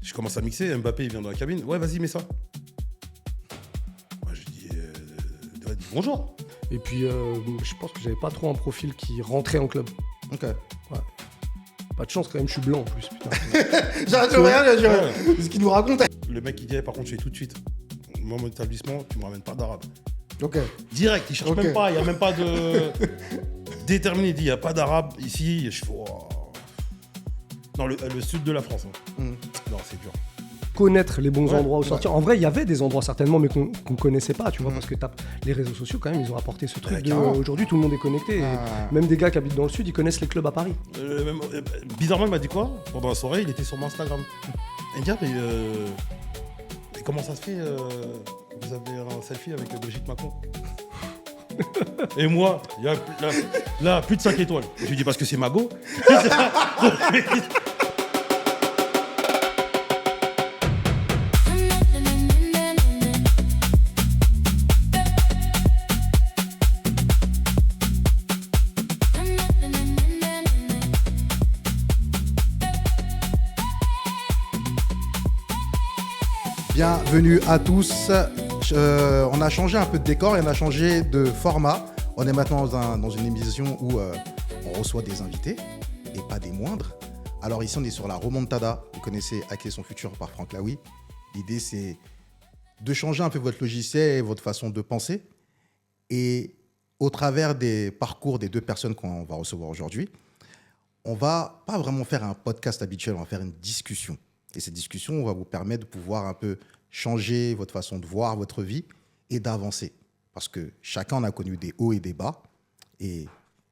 Je commence à mixer, Mbappé il vient dans la cabine. Ouais, vas-y, mets ça. Moi, je dis bonjour. Et puis, je pense que j'avais pas trop un profil qui rentrait en club. Ok. Ouais. Pas de chance quand même, je suis blanc en plus, putain. J'arrête de rien, ce qu'il nous raconte. Le mec il dit par contre je fais tout de suite. Moi mon établissement, tu me ramènes pas d'arabe. Ok. Direct, il cherche même pas, il y a même pas de déterminé, il dit il y a pas d'arabe ici, je fais non le sud de la France. Hein. Non, c'est dur. Connaître les bons endroits où sortir. En vrai, il y avait des endroits certainement, mais qu'on connaissait pas, tu vois, parce que les réseaux sociaux, quand même, ils ont apporté ce truc aujourd'hui, tout le monde est connecté. Et même des gars qui habitent dans le sud, ils connaissent les clubs à Paris. Bizarrement, il m'a dit quoi? Pendant la soirée, il était sur mon Instagram. Il me dit, mais comment ça se fait vous avez un selfie avec Brigitte Macron? Et moi, il y a là, plus de 5 étoiles. Je lui dis parce que c'est Mago. Bienvenue à tous. On a changé un peu de décor et on a changé de format. On est maintenant dans une émission où on reçoit des invités et pas des moindres. Alors ici, on est sur la Remontada. Vous connaissez Hacker son futur par Franck Laoui. L'idée, c'est de changer un peu votre logiciel et votre façon de penser. Et au travers des parcours des deux personnes qu'on va recevoir aujourd'hui, on va pas vraiment faire un podcast habituel, on va faire une discussion. Et cette discussion va vous permettre de pouvoir un peu changer votre façon de voir votre vie et d'avancer. Parce que chacun en a connu des hauts et des bas. Et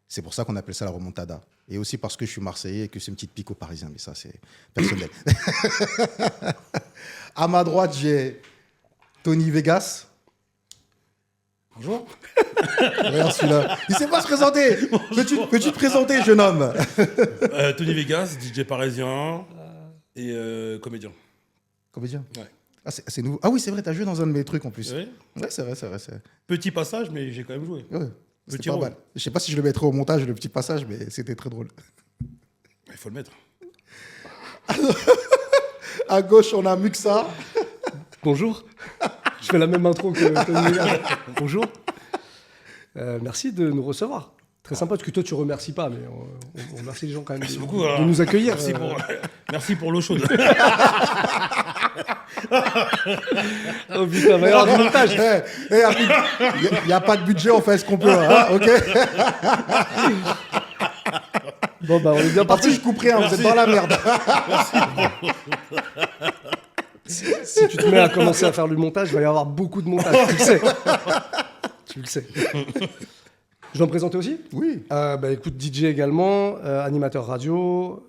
c'est pour ça qu'on appelle ça la remontada. Et aussi parce que je suis Marseillais et que c'est une petite pique aux Parisiens. Mais ça, c'est personnel. À ma droite, j'ai Tony Vegas. Bonjour. Regarde celui-là. Il ne sait pas se présenter. Peux-tu te présenter, jeune homme? Tony Vegas, DJ parisien et comédien. Comédien? Ouais. Ah, c'est nouveau. Ah oui, c'est vrai, tu as joué dans un de mes trucs en plus. Ouais, c'est vrai. Petit passage, mais j'ai quand même joué. Ouais, Petit c'est pas rôle. mal. Je sais pas si je le mettrai au montage, le petit passage, mais c'était très drôle. Il faut le mettre. À gauche, on a Muxa. Bonjour. Je fais la même intro que Tony. Bonjour. Merci de nous recevoir. Très sympa, parce que toi, tu remercies pas, mais on remercie les gens quand même de nous accueillir. Merci pour l'eau chaude. Oh putain, va y avoir du montage. Il n'y a pas de budget, on fait ce qu'on peut. Hein, ok. Bon, bah, on est bien Parti, parti. je coupe rien, vous êtes dans la merde. Si tu te mets à commencer à faire du montage, il va y avoir beaucoup de montage. Tu le sais. Tu le sais. Je dois me présenter aussi? Oui. Écoute, DJ également, animateur radio,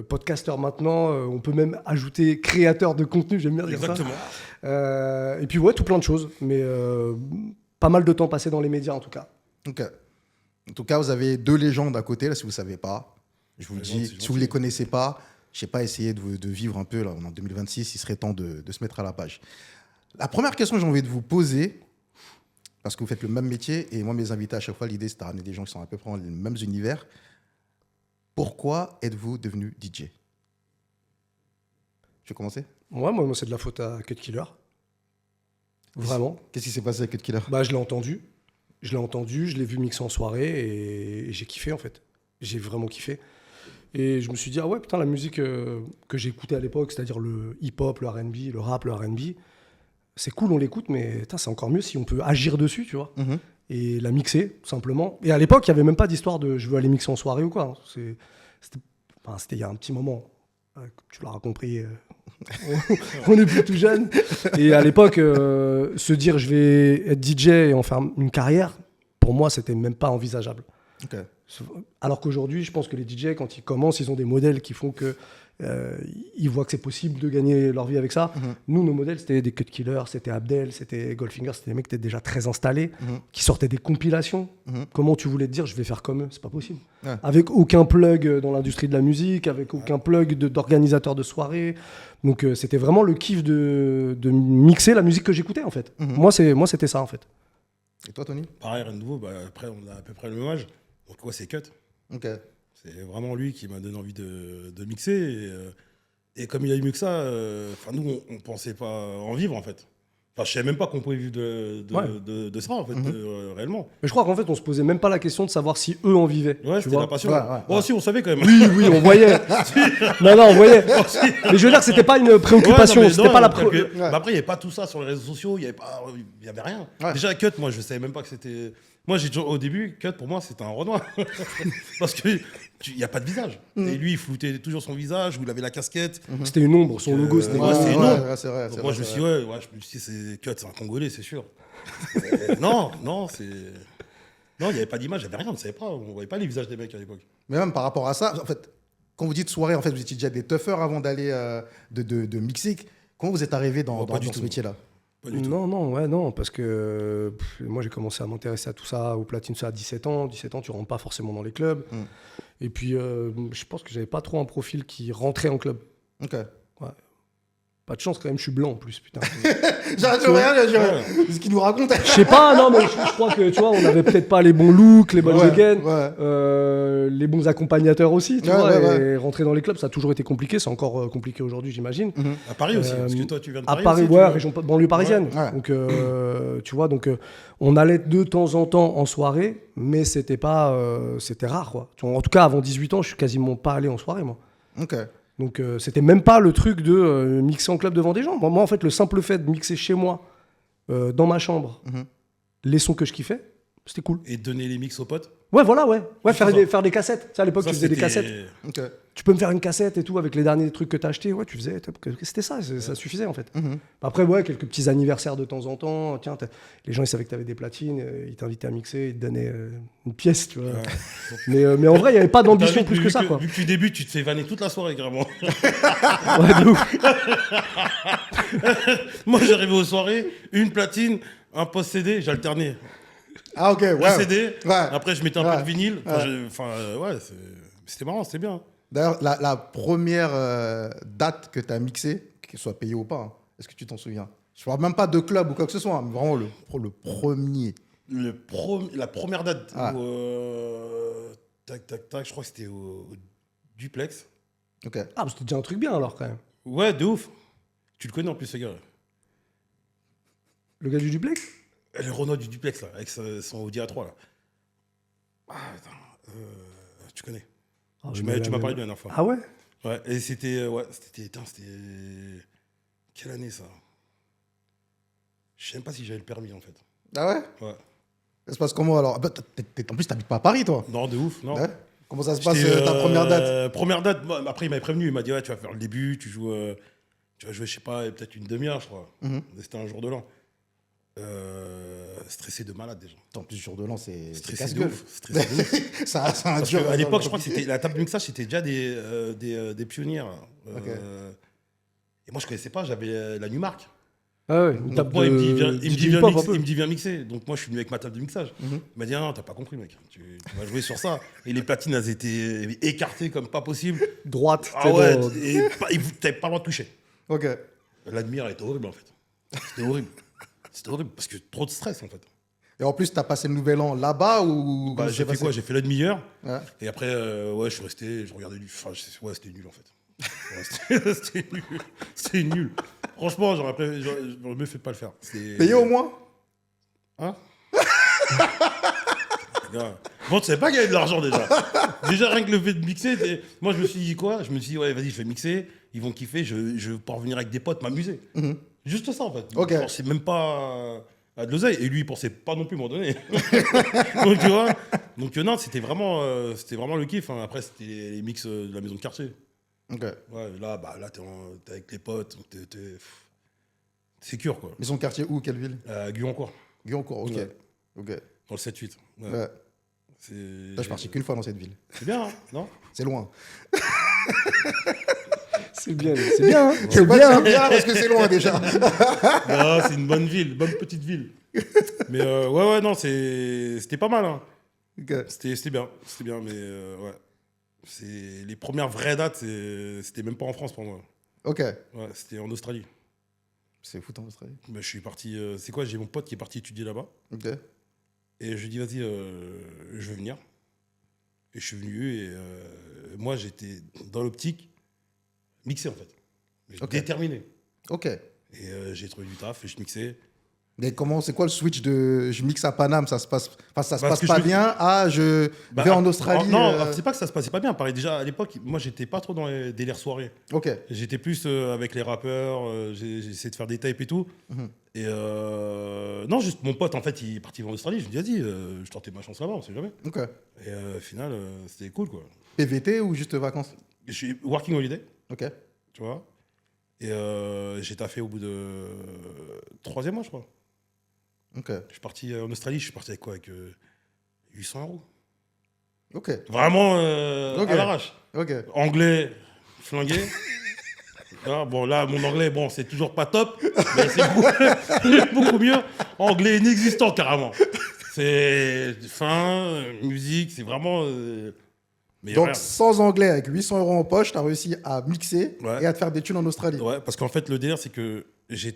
podcasteur maintenant. On peut même ajouter créateur de contenu, j'aime bien dire Exactement. ça. Et puis ouais, tout plein de choses. Mais pas mal de temps passé dans les médias en tout cas. Ok. En tout cas, vous avez deux légendes à côté, là, si vous ne savez pas. Je vous le dis, si vous ne les connaissez pas, je ne sais pas, essayez de vivre un peu. Là, en 2026, il serait temps de se mettre à la page. La première question que j'ai envie de vous poser, parce que vous faites le même métier, et moi, mes invités, à chaque fois, l'idée, c'est de ramener des gens qui sont à peu près dans les mêmes univers. Pourquoi êtes-vous devenu DJ? Je vais commencer. Moi, c'est de la faute à Cut Killer. Vraiment. Qu'est-ce qui s'est passé avec Cut Killer? Je l'ai entendu. Je l'ai vu mixer en soirée et j'ai kiffé, en fait. J'ai vraiment kiffé. Et je me suis dit, ah ouais, putain, la musique que j'écoutais à l'époque, c'est-à-dire le hip-hop, le R&B, le rap, le R&B, c'est cool, on l'écoute, mais putain, c'est encore mieux si on peut agir dessus, tu vois. Mm-hmm. Et la mixer, tout simplement. Et à l'époque, il n'y avait même pas d'histoire de je veux aller mixer en soirée ou quoi. C'était il y a un petit moment. Tu l'auras compris. On est plus tout jeune. Et à l'époque, se dire je vais être DJ et en faire une carrière, pour moi, c'était même pas envisageable. Okay. Alors qu'aujourd'hui, je pense que les DJ, quand ils commencent, ils ont des modèles qui font que ils voient que c'est possible de gagner leur vie avec ça. Mm-hmm. Nous, nos modèles, c'était des Cut Killers, c'était Abdel, c'était Goldfinger, c'était des mecs qui étaient déjà très installés, qui sortaient des compilations. Comment tu voulais te dire, je vais faire comme eux? C'est pas possible. Ouais. Avec aucun plug dans l'industrie de la musique, avec aucun plug d'organisateur de soirée. Donc, c'était vraiment le kiff de mixer la musique que j'écoutais, en fait. Moi, c'était ça, en fait. Et toi, Tony? Pareil, rien de nouveau. Après, on a à peu près le même âge. Donc, c'est Cut. Ok. C'est vraiment lui qui m'a donné envie de mixer. Et comme il a eu mieux que ça, nous, on pensait pas en vivre, en fait. Enfin, je savais même pas qu'on pouvait vivre de ça, en fait, réellement. Mais je crois qu'en fait, on se posait même pas la question de savoir si eux en vivaient. Ouais, tu c'était vois. la passion. Ouais. Oh, si, on savait quand même. Oui, on voyait. non, on voyait. Mais je veux dire que c'était pas une préoccupation. Ouais, non, mais c'était non, pas la parce que- Ouais. mais après, il n'y avait pas tout ça sur les réseaux sociaux, il y avait rien. Ouais. Déjà, Cut, moi, je savais même pas que c'était. Moi, au début, Cut, pour moi, c'était un Renoir. Parce qu'il n'y a pas de visage. Et lui, il floutait toujours son visage, où il avait la casquette. C'était une ombre. Son logo, c'était ouais, c'est une une ombre. ombre. c'est vrai. Donc moi, je me suis dit, je me suis dit, c'est Cut, c'est un Congolais, c'est sûr. Non, c'est. Non, il n'y avait pas d'image, il n'y avait rien, on ne savait pas. On ne voyait pas les visages des mecs à l'époque. Mais même par rapport à ça, en fait, quand vous dites soirée, en fait, vous étiez déjà des tuffers avant d'aller de mixer. Comment vous êtes arrivé dans pas du ce tout. métier-là? Pas du tout. Non, parce que moi j'ai commencé à m'intéresser à tout ça, au platine, ça à 17 ans. 17 ans, tu rentres pas forcément dans les clubs. Et puis, je pense que j'avais pas trop un profil qui rentrait en club. Ok. Pas de chance quand même, je suis blanc en plus, putain. J'arrête rien, ce qu'il nous raconte. Je sais pas, non, mais je crois que, tu vois, on avait peut-être pas les bons looks, les bonnes dégaines, les bons accompagnateurs aussi, tu vois. Et rentrer dans les clubs, ça a toujours été compliqué, c'est encore compliqué aujourd'hui, j'imagine. À Paris aussi, parce que toi, tu viens de À Paris. Paris, aussi, ouais, région banlieue parisienne. Ouais. Donc, tu vois, on allait de temps en temps en soirée, mais c'était pas, c'était rare, quoi. En tout cas, avant 18 ans, je suis quasiment pas allé en soirée, moi. Ok. Donc, c'était même pas le truc de mixer en club devant des gens. Moi, en fait, le simple fait de mixer chez moi, dans ma chambre, les sons que je kiffais, c'était cool. Et donner les mix aux potes. Ouais, voilà, ouais. C'est Faire des cassettes. Tu sais, à l'époque, Ça, tu faisais des c'était- cassettes. Ok. Tu peux me faire une cassette et tout avec les derniers trucs que t'as achetés. Ouais, tu faisais. C'était ça, ça suffisait en fait. Après, ouais, quelques petits anniversaires de temps en temps. Tiens, les gens ils savaient que t'avais des platines, ils t'invitaient à mixer, ils te donnaient une pièce, tu vois. Mais en vrai, il n'y avait pas d'ambition plus que ça, quoi. Vu que tu débutes, tu te fais vanner toute la soirée, carrément. Ouais, de ouf. Moi, j'arrivais aux soirées, une platine, un post CD, j'alternais. Ah, ok, Le ouais. CD, Ouais. après je mettais un peu de vinyle. Ouais. C'était marrant, c'était bien. D'ailleurs, la première date que tu as mixée, qu'elle soit payée ou pas, hein, est-ce que tu t'en souviens? Je parle même pas de club ou quoi que ce soit, mais vraiment le premier. La première date Ah. où, tac, je crois que c'était au Duplex. Ok. Ah, mais c'était déjà un truc bien alors quand même. Ouais, de ouf. Tu le connais en plus, ce gars. Le gars du duplex. Le Renault du Duplex, là, avec son Audi A3, là. Ah, attends, tu connais. Ah, Tu mais- m'as parlé de la dernière fois. Ah ouais. Ouais, et c'était. Quelle année ça? Je sais même pas si j'avais le permis en fait. Ah ouais? Ouais. Ça se passe comment alors? Ah bah, en plus, t'habites pas à Paris, toi. Non, de ouf, non. Ouais. Comment ça se passe J'étais, ta première date? Première date, bon, après il m'avait prévenu, il m'a dit ouais, tu vas faire le début, tu vas jouer, je sais pas, peut-être une demi-heure, je crois. C'était un jour de l'an. Stressé de malade déjà. En plus, jour de l'an, c'est Stressé de casse-gueule. ouf. Stressé de ouf. Ça, c'est un Parce dur. qu'à l'époque, je crois que c'était la table de mixage, c'était déjà des pionniers. Ok. Et moi, je connaissais pas, j'avais la Numark. Ah ouais. Donc moi, il me dit, viens mixer. Donc moi, je suis venu avec ma table de mixage. Il m'a dit, ah, non, t'as pas compris, mec. Tu vas jouer sur ça. Et les platines, elles étaient écartées comme pas possible. Droite. Ah ouais, et t'avais pas le droit de toucher. Ok. La demi-heure était horrible, en fait. C'était horrible. C'était horrible, parce que trop de stress, en fait. Et en plus, t'as passé le nouvel an là-bas ou Bah, comment j'ai ça fait s'est quoi? J'ai fait la demi-heure. Ouais. Et après, ouais, je suis resté, je regardais du. Enfin, ouais, c'était nul, en fait. Ouais, c'était nul. C'était nul. Franchement, j'aurais mieux fait de pas le faire. Payé au moins? Hein? Gars. Bon, tu savais pas gagner de l'argent déjà. Déjà, rien que le fait de mixer, moi je me suis dit quoi? Je me suis dit, ouais, vas-y, je vais mixer, ils vont kiffer, je vais pouvoir venir avec des potes m'amuser. Juste ça en fait. Ok. Je pensais même pas à de l'oseille. Et lui, il pensait pas non plus m'en donner. Donc, tu vois? Donc, non, c'était vraiment le kiff. Hein. Après, c'était les mix de la maison de quartier. Ok. Ouais, là, t'es avec les potes, c'est cure quoi. Maison de quartier où? Quelle ville? Guyancourt, Guyancourt, ok. Ouais. Ok. dans le 7-8. Ouais. Ouais. C'est... Là, je suis parti qu'une fois dans cette ville. C'est bien, hein, non? C'est loin. C'est bien. C'est bien. Hein. C'est bien parce que c'est loin déjà. Non, c'est une bonne ville, bonne petite ville. Mais ouais, non, c'était pas mal. Hein. Ok. C'était bien, mais ouais. Les premières vraies dates, c'était même pas en France pour moi. Ok. Ouais, c'était en Australie. C'est fou en Australie. Bah, je suis parti, c'est quoi, j'ai mon pote qui est parti étudier là-bas. Ok. Et je lui ai dit, vas-y, je vais venir. Et je suis venu et moi, j'étais dans l'optique mixer en fait. Mais Ok. déterminé. Ok. Et j'ai trouvé du taf et je mixais. Mais c'est quoi le switch de je mixe à Paname, ça se passe, enfin, ça se Parce passe que pas je me- bien, à je vais en Australie. Non, c'est pas que ça se passait pas bien. Pareil, déjà, à l'époque, moi, j'étais pas trop dans les délires soirées. Ok. J'étais plus avec les rappeurs, j'ai essayé de faire des tapes et tout. Mhm. Et non, juste mon pote, en fait, il est parti en Australie. Je lui ai dit, vas-y, je tentais ma chance là-bas, on sait jamais. Ok. Et au final, c'était cool, quoi. PVT ou juste vacances? Je suis working holiday, Ok. tu vois. Et j'ai taffé au bout de 3e mois, je crois. Ok. Je suis parti en Australie, je suis parti avec quoi? Avec 800 euros. Ok. Vraiment Ok. à l'arrache. Ok. Anglais flingué. Ah, bon, là, mon anglais, bon, c'est toujours pas top, mais c'est beaucoup, beaucoup mieux. Anglais inexistant, carrément. C'est fin, musique, c'est vraiment. Mais Donc, rien. sans anglais, avec 800 euros en poche, tu as réussi à mixer Ouais. et à te faire des thunes en Australie. Ouais, parce qu'en fait, le délire, c'est que j'ai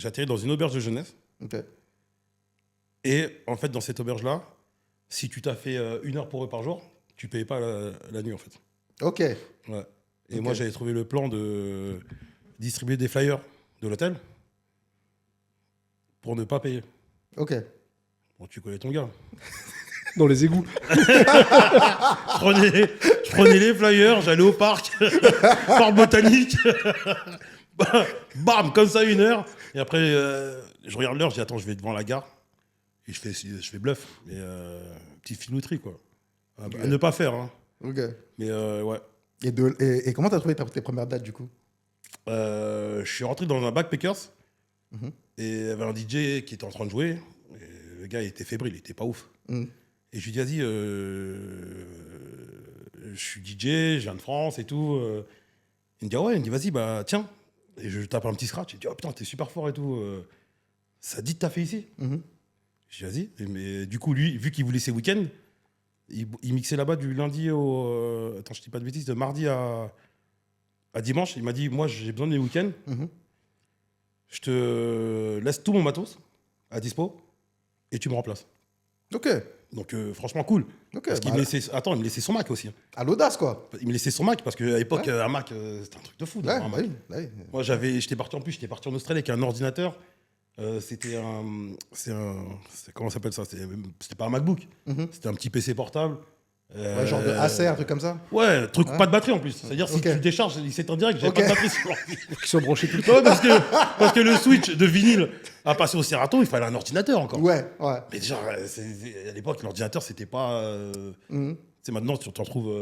atterri dans une auberge de jeunesse. Ok. Et en fait, dans cette auberge-là, si tu t'as fait 1 heure pour eux par jour, tu payais pas la nuit, en fait. Ok. Ouais. Et Ok. moi, j'avais trouvé le plan de distribuer des flyers de l'hôtel pour ne pas payer. Ok. Bon, tu connais ton gars. Dans les égouts. Je prenais les flyers, j'allais au parc, parc botanique. Bam, comme ça, 1 heure. Et après, je regarde l'heure, je dis attends, je vais devant la gare. Et je fais bluff. Mais petite filouterie, quoi. À ne pas faire, hein. Ok. Mais ouais. Et comment tu as trouvé tes premières dates, du coup? Je suis rentré dans un backpackers. Mhm. Et il y avait un DJ qui était en train de jouer. Et le gars, il était fébrile, il était pas ouf. Mhm. Et je lui dis, vas-y, je suis DJ, je viens de France et tout. Il me dit, ah ouais, il me dit, vas-y, bah tiens. Et je tape un petit scratch. Il me dit, oh putain, t'es super fort et tout. Ça te dit de taffer ici? Mhm. Je dis, vas-y. Mais du coup, lui, vu qu'il voulait ses week-ends, il mixait là-bas du lundi au. Attends, je dis pas de bêtises, de mardi à dimanche. Il m'a dit, moi, j'ai besoin de mes week-ends. Mhm. Je te laisse tout mon matos à dispo et tu me remplaces. Ok. Donc, franchement, cool. Ok. Parce qu'il Bah, me laissait. Attends, il me laissait son Mac aussi, hein. à l'audace, quoi. Il me laissait son Mac parce qu'à l'époque, Ouais. un Mac, c'était un truc de fou. Ouais, d'avoir un bah Mac. oui, bah oui. Moi, j'étais parti en Australie avec un ordinateur. C'était comment ça s'appelle ça? C'était pas un MacBook. Mhm. C'était un petit PC portable. Ouais, genre de Acer, un truc comme ça. Ouais, truc Ouais. pas de batterie en plus. C'est-à-dire si Ok. tu le décharges, il s'éteint direct. J'avais Ok. pas de batterie sur l'ordi. Qui sont branchés tout le temps. Ouais, parce que le switch de vinyle à passer au Serato, il fallait un ordinateur encore. Ouais, ouais. Mais déjà, à l'époque, l'ordinateur, c'était pas. Mhm. Tu sais, maintenant, tu t'en trouves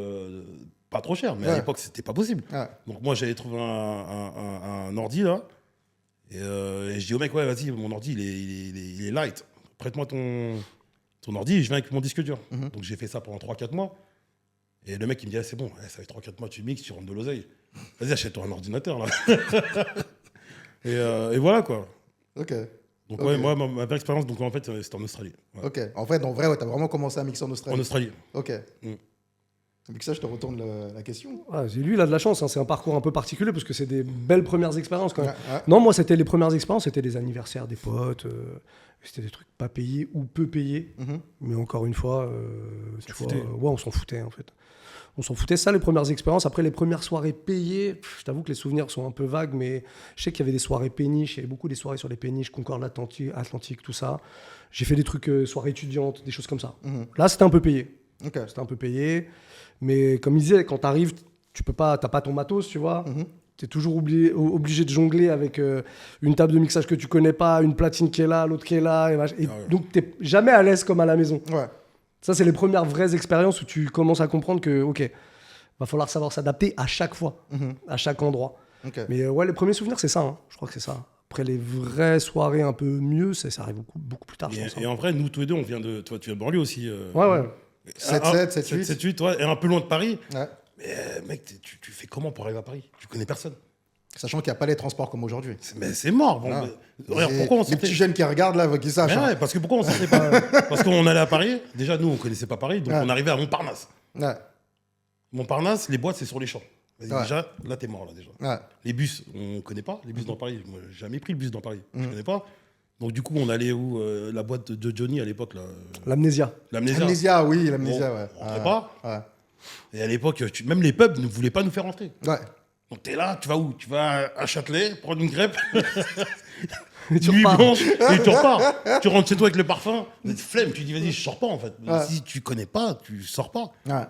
pas trop cher, mais Ouais. à l'époque, c'était pas possible. Ouais. Donc, moi, j'avais trouvé un ordi là. Et je dis au mec, ouais, vas-y, mon ordi, il est light. Prête-moi ton ordi et je viens avec mon disque dur. Mhm. Donc, j'ai fait ça pendant 3-4 mois. Et le mec, il me dit, ah, c'est bon, ça fait 3-4 mois, tu mixes, tu rentres de l'oseille. Vas-y, achète-toi un ordinateur là. et voilà quoi. Ok. Donc, Ok. ouais, moi, ma vraie expérience, donc en fait, c'était en Australie. Ouais. Ok. En fait, en vrai, ouais, t'as vraiment commencé à mixer en En Australie. Australie. Ok. Mm. Avec ça, je te retourne la question. Ah, lui, il a de la chance. Hein. C'est un parcours un peu particulier parce que c'est des belles premières expériences quand même. Ouais, ouais. Non, moi, c'était les premières expériences, c'était les anniversaires des potes. C'était des trucs pas payés ou peu payés. Mhm. Mais encore une fois, tu vois, foutait. ouais, on s'en foutait en fait. On s'en foutait. Ça, les premières expériences. Après, les premières soirées payées, je t'avoue que les souvenirs sont un peu vagues, mais je sais qu'il y avait des soirées péniches. Il y avait beaucoup des soirées sur les péniches, Concorde Atlantique, tout ça. J'ai fait des trucs, soirées étudiantes, des choses comme ça. Mhm. Là, c'était un peu payé. Ok. C'était un peu payé. Mais comme il disait, quand tu arrives, t'as pas ton matos, tu vois. Mhm. Tu es toujours obligé de jongler avec une table de mixage que tu connais pas, une platine qui est là, l'autre qui est là. Et Ah ouais. donc, tu n'es jamais à l'aise comme à la maison. Ouais. Ça, c'est les premières vraies expériences où tu commences à comprendre que, OK, va falloir savoir s'adapter à chaque fois, Mhm. à chaque endroit. Ok. Mais ouais, les premiers souvenirs, c'est ça. Hein. Je crois que c'est ça. Après, les vraies soirées un peu mieux, ça arrive beaucoup plus tard, je pense. Et Hein. en vrai, nous tous les deux, toi, tu viens de banlieue aussi. Ouais, ouais. 7-7, 7-8. 7-8, ouais, et un peu loin de Paris. Ouais. Mais mec, tu fais comment pour arriver à Paris? Tu connais personne. Sachant qu'il n'y a pas les transports comme aujourd'hui. Mais c'est mort. Bon, Ah. regarde, Les- pourquoi on les sortait petits jeunes qui regardent là, qui sachent. Mais hein. ouais, parce que pourquoi on sortait pas? Parce qu'on allait à Paris. Déjà, nous, on connaissait pas Paris, donc Ouais. on arrivait à Montparnasse. Ouais. Montparnasse, les boîtes, c'est sur les champs. Vas-y, Ouais. déjà, là, t'es mort, là, déjà. Ouais. Les bus, on connaît pas. Les bus dans Paris, moi, j'ai jamais pris le bus dans Paris. Je Mhm. connais pas. Donc, du coup, on allait où? La boîte de Johnny à l'époque, là. L'amnésia. L'amnésia. Amnésia, oui, l'amnésia, Bon, ouais. on rentrait Ouais. pas. Ouais. Et à l'époque, même les pubs ne voulaient pas nous faire rentrer. Ouais. Donc t'es là, tu vas où? Tu vas à Châtelet, prendre une crêpe, Et tu nuit repars. blanche, et tu repars. Tu rentres chez toi avec le parfum, flemme, tu dis vas-y, je sors pas en fait. Ouais. Si tu connais pas, tu sors pas. Ouais.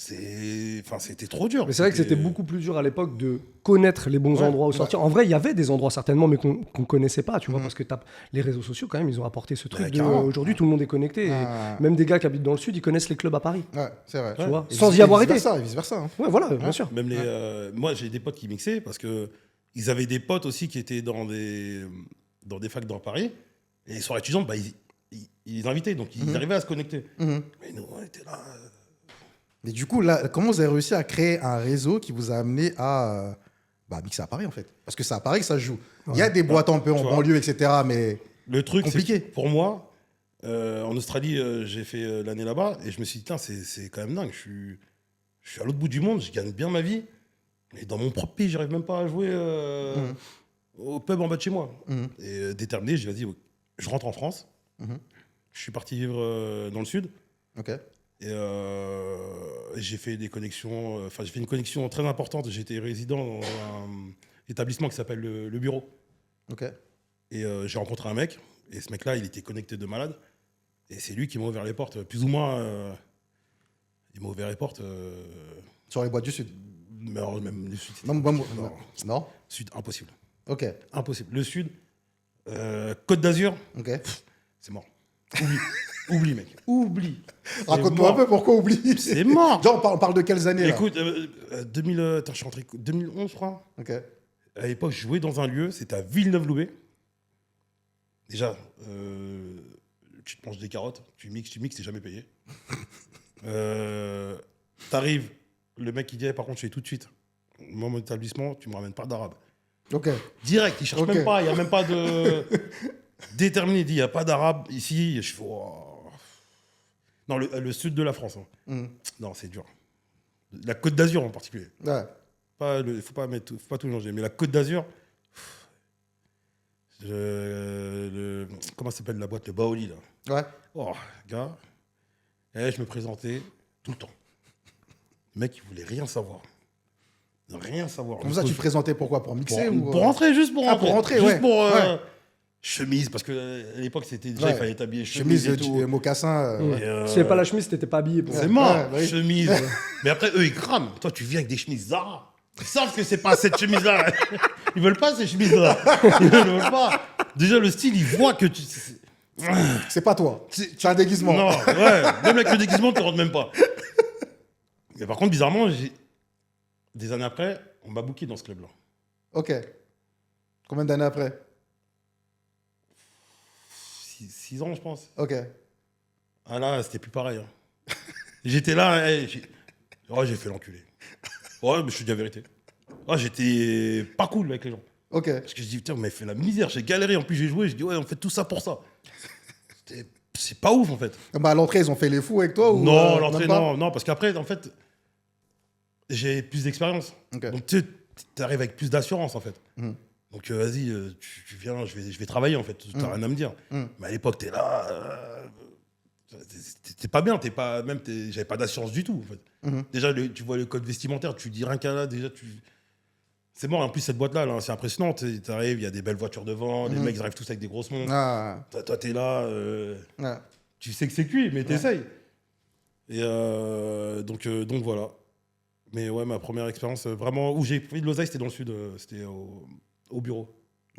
C'était trop dur. Mais c'est vrai que c'était beaucoup plus dur à l'époque de connaître les bons Ouais, endroits où sortir. En vrai, il y avait des endroits certainement, mais qu'on connaissait pas, tu vois, parce que les réseaux sociaux, quand même, ils ont apporté ce truc. carrément. Aujourd'hui, tout le monde est connecté. Et même des gars qui habitent dans le sud, ils connaissent les clubs à Paris. Ouais, c'est vrai. Tu vois, Et sans vice- y avoir et été. vice-versa, et vice-versa. Hein. Ouais, voilà, bien sûr. Même moi, j'ai des potes qui mixaient parce que ils avaient des potes aussi qui étaient dans des facs dans Paris. Et les soirées étudiantes, ils les invitaient, donc ils arrivaient à se connecter. Mhm. Mais nous, on était là. Mais du coup, là, comment vous avez réussi à créer un réseau qui vous a amené à mixer à Paris, en fait? Parce que c'est à Paris que ça se joue. Il y a des boîtes un peu en tu vois. banlieue, etc., mais Le truc, c'est compliqué. que pour moi, en Australie, j'ai fait l'année là-bas et je me suis dit, putain, c'est quand même dingue. Je suis à l'autre bout du monde, je gagne bien ma vie. Et dans mon propre pays, j'arrive même pas à jouer au pub en bas de chez moi. Mhm. Et déterminé, j'ai dit, vas-y, je rentre en France. Mhm. Je suis parti vivre dans le sud. Ok. Et j'ai fait des connexions, j'ai fait une connexion très importante. J'étais résident dans un établissement qui s'appelle le Bureau. Ok. Et j'ai rencontré un mec, et ce mec-là, il était connecté de malade. Et c'est lui qui m'a ouvert les portes, plus ou moins. Il m'a ouvert les portes. Sur les boîtes du Sud. Mais alors, même le sud. Non, Non, non. Sud, impossible. Ok. Impossible. Le sud, Côte d'Azur, Ok. c'est mort. Oublie. Oublie, mec. Oublie. C'est Raconte-moi un mort. peu pourquoi oublie. C'est mort. Genre, on parle de quelles années là? Écoute, 2000, attends, je suis rentré 2011, je crois. Ok. À l'époque, je jouais dans un lieu, c'était à Villeneuve-Loubet. Déjà, tu te manges des carottes, tu mixes, t'es jamais payé. T'arrives, le mec il dit, par contre, je fais tout de suite. Moi, mon établissement, tu me ramènes pas d'arabe. Ok. Direct, il cherche Ok. même pas, il n'y a même pas de. Déterminé, il dit, il n'y a pas d'arabe ici. Je fais, oh. Non, le sud de la France. Hein. Mhm. Non, c'est dur. La Côte d'Azur en particulier. Ouais. Faut pas tout mélanger. Mais la Côte d'Azur, comment s'appelle la boîte? Le Baoli, là. Ouais. Oh, gars. Et je me présentais tout le temps. Le mec, il voulait rien savoir. Rien savoir. Comme ça, tu te présentais pourquoi? Pour mixer ou... pour rentrer, juste pour Ah, rentrer. pour rentrer, juste ouais. pour Ouais. chemise, parce que à l'époque, c'était déjà, Ouais. il fallait t'habiller Chemise, chemise et tout. mocassin. Et, Si t'avais pas la chemise, t'étais pas habillé pour c'est ça. mort, Ouais, bah oui. chemise. Mais après, eux, ils crament. Toi, tu viens avec des chemises Zara. Ils savent que c'est pas cette chemise-là. Ils veulent pas ces chemises-là. Ils veulent pas. Déjà, le style, ils voient que tu. C'est pas toi. C'est un déguisement. Non, ouais. Même avec le déguisement, tu rentres même pas. Mais par contre, bizarrement, des années après, on m'a booké dans ce club-là. Ok. Combien d'années après? 6 ans, je pense. Ok. Ah là, c'était plus pareil. Hein. J'étais là, j'ai fait l'enculé. Ouais, mais je te dis la vérité. Ah, j'étais pas cool avec les gens. Ok. Parce que je dis, putain, vous m'avez fait la misère, j'ai galéré. En plus, j'ai joué, je dis, ouais, on fait tout ça pour ça. C'est pas ouf, en fait. Bah, à l'entrée, ils ont fait les fous avec toi ou Non, l'entrée, même pas? non, parce qu'après, en fait, j'ai plus d'expérience. Ok. Donc, tu arrives avec plus d'assurance, en fait. Mhm. Donc, vas-y, tu viens, je vais travailler, en fait. T'as rien à me dire. Mais à l'époque, t'es là. T'es pas bien, j'avais pas d'assurance du tout, en fait. Mhm. Déjà, tu vois le code vestimentaire, tu dis rien qu'à là, déjà, c'est mort, en plus, cette boîte-là, là, c'est impressionnant. T'arrives, il y a des belles voitures devant, les mecs, ils arrivent tous avec des grosses montres. Ah. Toi, t'es là, Ouais. tu sais que c'est cuit, mais t'essayes. Et donc voilà. Mais ouais, ma première expérience, vraiment, où j'ai pris de l'oseille, c'était dans le sud, c'était au bureau.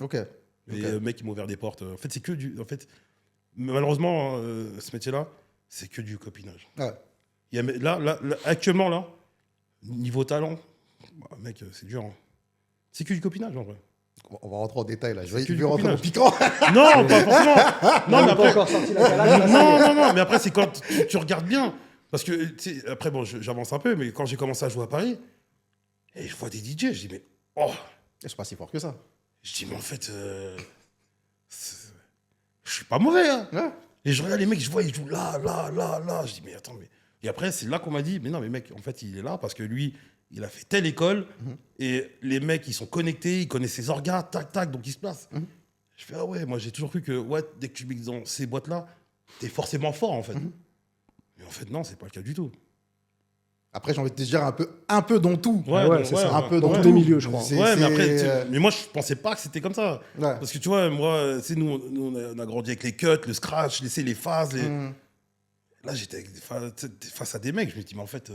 Ok. Et Ok. le mec, il m'a ouvert des portes. En fait, c'est que du. En fait, malheureusement, ce métier-là, c'est que du copinage. Ouais. Il y a, là, actuellement, là, niveau talent, bah, mec, c'est dur. Hein. C'est que du copinage, en vrai. On va rentrer en détail là. Je vais, que je du vais rentrer en copinage. piquant. Non, pas forcément. On Non, mais n'a pas après, encore sorti la calage. non, mais après, c'est quand tu regardes bien. Parce que, tu sais, après, bon, j'avance un peu, mais quand j'ai commencé à jouer à Paris, et je vois des DJ, je dis, mais, oh, Ils sont pas si forts que ça. je dis, mais en fait, je suis pas mauvais, hein. Ouais. Et je regarde les mecs, je vois, ils jouent là. Je dis, mais attends, mais. Et après, c'est là qu'on m'a dit, mais non, mais mec, en fait, il est là parce que lui, il a fait telle école, et les mecs, ils sont connectés, ils connaissent ses organes, tac, donc ils se placent. Je fais, ah ouais, moi, j'ai toujours cru que, ouais, dès que tu mixes dans ces boîtes-là, t'es forcément fort, en fait. Mais en fait, non, c'est pas le cas du tout. Après, j'ai envie de te dire un peu dans tout. Ouais, c'est ça. Un peu Dans dans tous tout. les milieux, je crois. Ouais, mais après, mais moi, je pensais pas que c'était comme ça. Ouais. Parce que tu vois, moi, nous, on a grandi avec les cuts, le scratch, les phases. Là, j'étais face à des mecs, je me dis, mais en fait.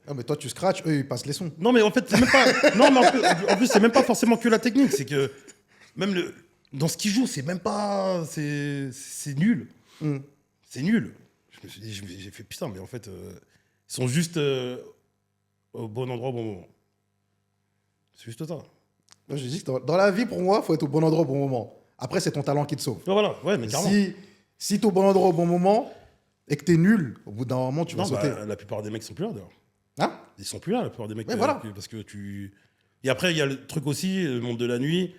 Ah, mais toi, tu scratches, eux, ils passent les sons. Non, mais en fait, c'est même pas. Non, mais en plus, c'est même pas forcément que la technique, c'est que même dans ce qu'ils jouent, c'est même pas. C'est nul. C'est nul. Je me suis dit, j'ai fait putain, mais en fait, ils sont juste au bon endroit au bon moment. C'est juste ça. Moi, je dis que dans la vie, pour moi, il faut être au bon endroit au bon moment. Après, c'est ton talent qui te sauve. Ouais, voilà, ouais, mais carrément. Si tu es au bon endroit au bon moment et que tu es nul, au bout d'un moment, tu vas sauter. La plupart des mecs sont plus là, d'ailleurs. Hein? Ils sont plus là, la plupart des mecs. Ouais, voilà. Parce que tu. Et après, il y a le truc aussi, le monde de la nuit.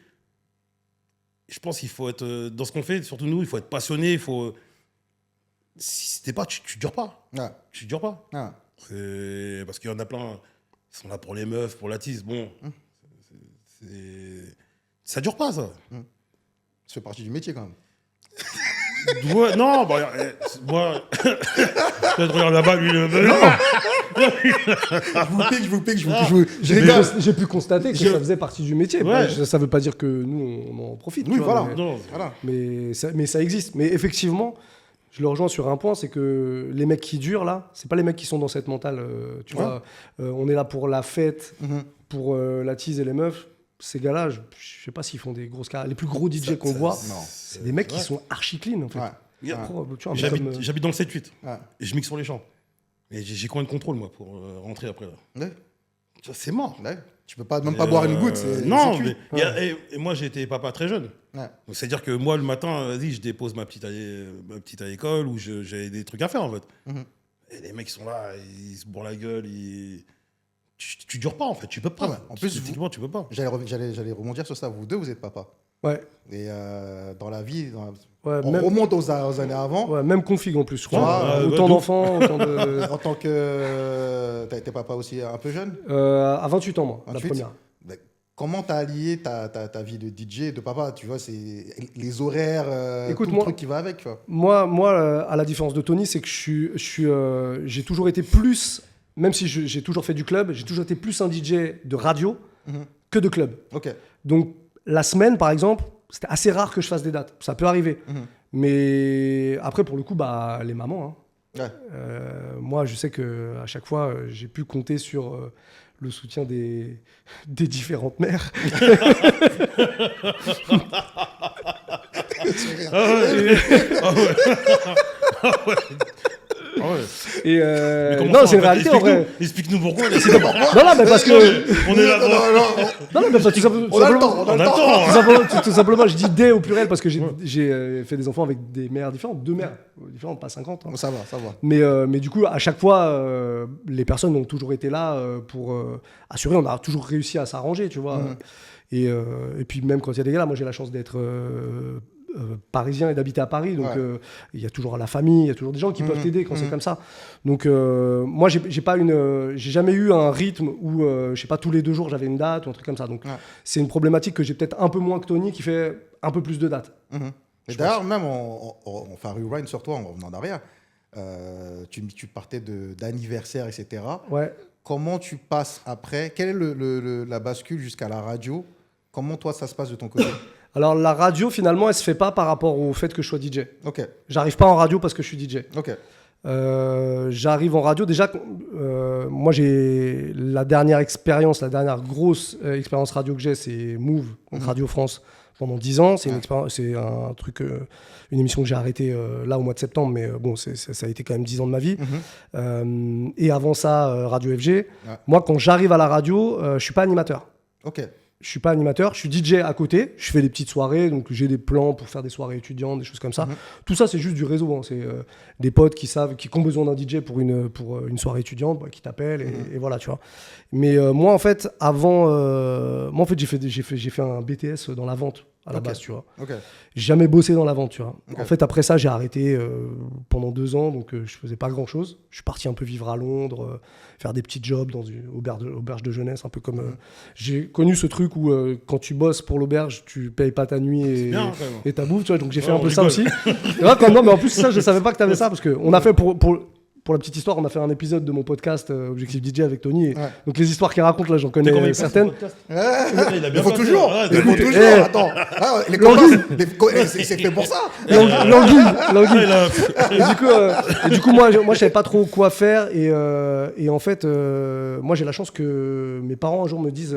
Je pense qu'il faut être. Dans ce qu'on fait, surtout nous, il faut être passionné, il faut. Si t'es pas, tu dures pas. Ouais. Tu dures pas. Ouais. Parce qu'il y en a plein, ils sont là pour les meufs, pour la tease. Bon, ça dure pas, ça. Ça fait partie du métier, quand même. Ouais, non, bah, moi, peut-être regarde là-bas, lui, Je vous pique. Je rigole. J'ai pu constater que ça faisait partie du métier. Ouais. Ça veut pas dire que nous, on en profite. Oui, tu vois, voilà. Non, Voilà. mais ça existe. Mais effectivement, je le rejoins sur un point, c'est que les mecs qui durent, là, c'est pas les mecs qui sont dans cette mentale. Tu vois, on est là pour la fête, pour la tease et les meufs. Ces gars-là, je sais pas s'ils font des grosses carrières. Les plus gros DJ qu'on voit, c'est des mecs qui sont archi clean, en fait. Ouais. Tu vois, j'habite dans le 7-8. Ouais. Et je mixe sur les champs. Et j'ai combien de contrôle, moi, pour rentrer après, là. Ouais. C'est mort. Ouais. Tu peux pas, même pas boire une goutte. Non, c'est cuit. mais et moi, j'ai été papa très jeune. Ouais. Donc, c'est-à-dire que moi, le matin, vas-y, je dépose ma petite à l'école ou j'ai des trucs à faire, en fait. Et les mecs, ils sont là, ils se bourrent la gueule, tu dures pas, en fait. Tu peux pas. Ouais, en plus, techniquement, tu peux pas. J'allais rebondir sur ça. Vous deux, vous êtes papa. Ouais. Et dans la vie, Ouais, on remonte aux années avant. Ouais, même config en plus, je crois. Ouais, Autant d'enfants, autant de... En tant que... T'as été papa aussi un peu jeune à 28 ans, moi, 28? la première. Comment t'as allié ta vie de DJ et de papa? Tu vois, c'est les horaires, Écoute, tout le truc qui va avec. Tu vois. Moi, à la différence de Tony, c'est que j'ai toujours été plus, même si j'ai toujours fait du club, j'ai toujours été plus un DJ de radio que de club. Ok. Donc, la semaine, par exemple, c'était assez rare que je fasse des dates. Ça peut arriver. Mais après, pour le coup, bah, les mamans. Hein. Ouais. Moi, je sais qu'à chaque fois, j'ai pu compter sur le soutien des différentes mères. Et non, c'est une réalité en vrai. Explique-nous pourquoi. Non, mais parce que. On est là. Non, mais parce que On a le temps. Tout simplement, je dis des au pluriel parce que j'ai fait des enfants avec des mères différentes, deux mères différentes, pas 50. Hein. Ça va. Mais du coup, à chaque fois, les personnes ont toujours été là pour assurer. On a toujours réussi à s'arranger, tu vois. Et puis même quand il y a des gars là, moi j'ai la chance d'être parisien et d'habiter à Paris, donc il y a toujours la famille, il y a toujours des gens qui peuvent t'aider quand c'est comme ça. Donc moi j'ai jamais eu un rythme où je sais pas, tous les 2 jours j'avais une date ou un truc comme ça. Donc c'est une problématique que j'ai peut-être un peu moins que Tony qui fait un peu plus de dates. Et d'ailleurs, même on fait un rewind sur toi en revenant derrière. Tu partais d'anniversaire, etc. Ouais. Comment tu passes après? Quelle est la bascule jusqu'à la radio? Comment toi ça se passe de ton côté? Alors la radio finalement elle se fait pas par rapport au fait que je sois DJ. Ok. J'arrive pas en radio parce que je suis DJ. Ok. J'arrive en radio déjà. Moi j'ai la dernière grosse expérience radio que j'ai, c'est Move, donc Radio France pendant 10 ans. C'est un truc, une émission que j'ai arrêtée là au mois de septembre, mais bon ça a été quand même 10 ans de ma vie. Et avant ça Radio FG. Moi quand j'arrive à la radio, je suis pas animateur. Ok. Je suis pas animateur, je suis DJ à côté, je fais des petites soirées, donc j'ai des plans pour faire des soirées étudiantes, des choses comme ça. Tout ça, c'est juste du réseau. Hein. C'est des potes qui ont besoin d'un DJ pour une soirée étudiante, qui t'appellent et voilà, tu vois. Mais moi, en fait, j'ai fait un BTS dans la vente à la base, tu vois. J'ai jamais bossé dans la vente, tu vois. En fait, après ça, j'ai arrêté pendant 2 ans, donc je faisais pas grand-chose. Je suis parti un peu vivre à Londres, faire des petits jobs dans une auberge de jeunesse, un peu comme... j'ai connu ce truc où quand tu bosses pour l'auberge, tu payes pas ta nuit et ta bouffe, tu vois. Donc j'ai fait un peu ça aussi. Et là, non, mais en plus, ça, je savais pas que t'avais ça, parce qu'on a fait pour pour la petite histoire, on a fait un épisode de mon podcast Objectif DJ avec Tony. Et Ouais. donc les histoires qu'il raconte, là, j'en Tu sais comment connais il passe, certaines. ce podcast Ouais. Il a Il bien faut passé, toujours. ouais, Il faut toujours. Eh. Attends. Ah, les L'anguille. copains, c'est fait pour ça. L'anguille. Ah, il a- Et du coup, moi, je savais pas trop quoi faire. Et en fait, moi, j'ai la chance que mes parents un jour me disent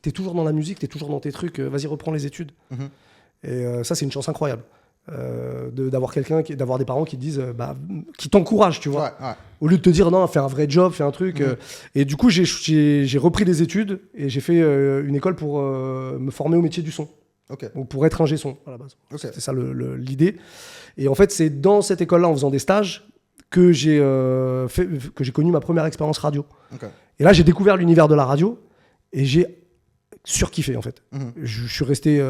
t'es toujours dans la musique, t'es toujours dans tes trucs, vas-y, reprends les études. Mhm. Et ça, c'est une chance incroyable. D'avoir des parents qui te disent, qui t'encouragent, tu vois. Ouais, ouais. Au lieu de te dire non, fais un vrai job, fais un truc. Et du coup, j'ai repris des études et j'ai fait une école pour me former au métier du son. Ok. Donc pour être ingé son à la base. Ok. C'était ça l'idée. Et en fait, c'est dans cette école-là, en faisant des stages, que j'ai connu ma première expérience radio. Ok. Et là, j'ai découvert l'univers de la radio et j'ai surkiffé en fait. Mhm. Je suis resté,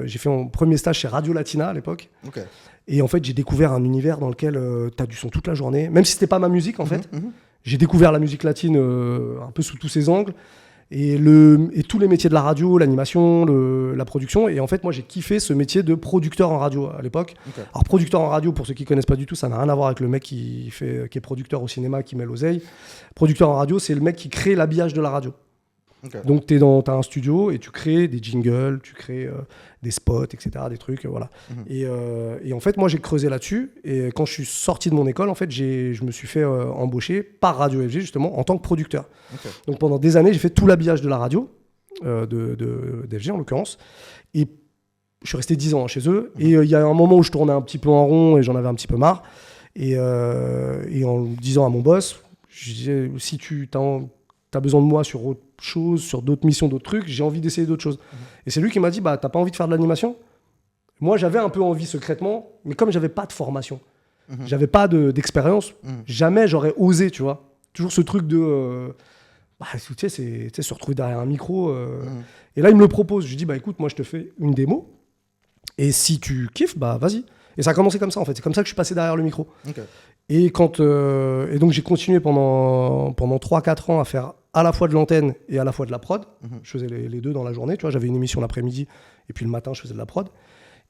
j'ai fait mon premier stage chez Radio Latina à l'époque. Ok. Et en fait, j'ai découvert un univers dans lequel tu as du son toute la journée, même si c'était pas ma musique en fait. Mhm. J'ai découvert la musique latine un peu sous tous ses angles et tous les métiers de la radio, l'animation, la production. Et en fait, moi, j'ai kiffé ce métier de producteur en radio à l'époque. Ok. Alors, producteur en radio, pour ceux qui connaissent pas du tout, ça n'a rien à voir avec le mec qui est producteur au cinéma, qui met l'oseille. Producteur en radio, c'est le mec qui crée l'habillage de la radio. Ok. Donc, t'as un studio et tu crées des jingles, tu crées des spots, etc., des trucs, voilà. Et en fait, moi, j'ai creusé là-dessus. Et quand je suis sorti de mon école, en fait, je me suis fait embaucher par Radio FG, justement, en tant que producteur. Ok. Donc, pendant des années, j'ai fait tout l'habillage de la radio, d'FG en l'occurrence. Et je suis resté 10 ans chez eux. Et il y a un moment où je tournais un petit peu en rond et j'en avais un petit peu marre. Et en disant à mon boss, je disais, si tu as besoin de moi sur autre chose, sur d'autres missions, d'autres trucs, j'ai envie d'essayer d'autres choses. Et c'est lui qui m'a dit, t'as pas envie de faire de l'animation ? Moi, j'avais un peu envie secrètement, mais comme j'avais pas de formation, j'avais pas d'expérience, jamais j'aurais osé, tu vois. Toujours ce truc de... tu sais, c'est se retrouver derrière un micro. Et là, il me le propose. Je lui dis, écoute, moi, je te fais une démo. Et si tu kiffes, vas-y. Et ça a commencé comme ça, en fait. C'est comme ça que je suis passé derrière le micro. Ok. Et donc, j'ai continué pendant 3-4 ans à faire à la fois de l'antenne et à la fois de la prod. Je faisais les deux dans la journée. Tu vois, j'avais une émission l'après-midi et puis le matin, je faisais de la prod.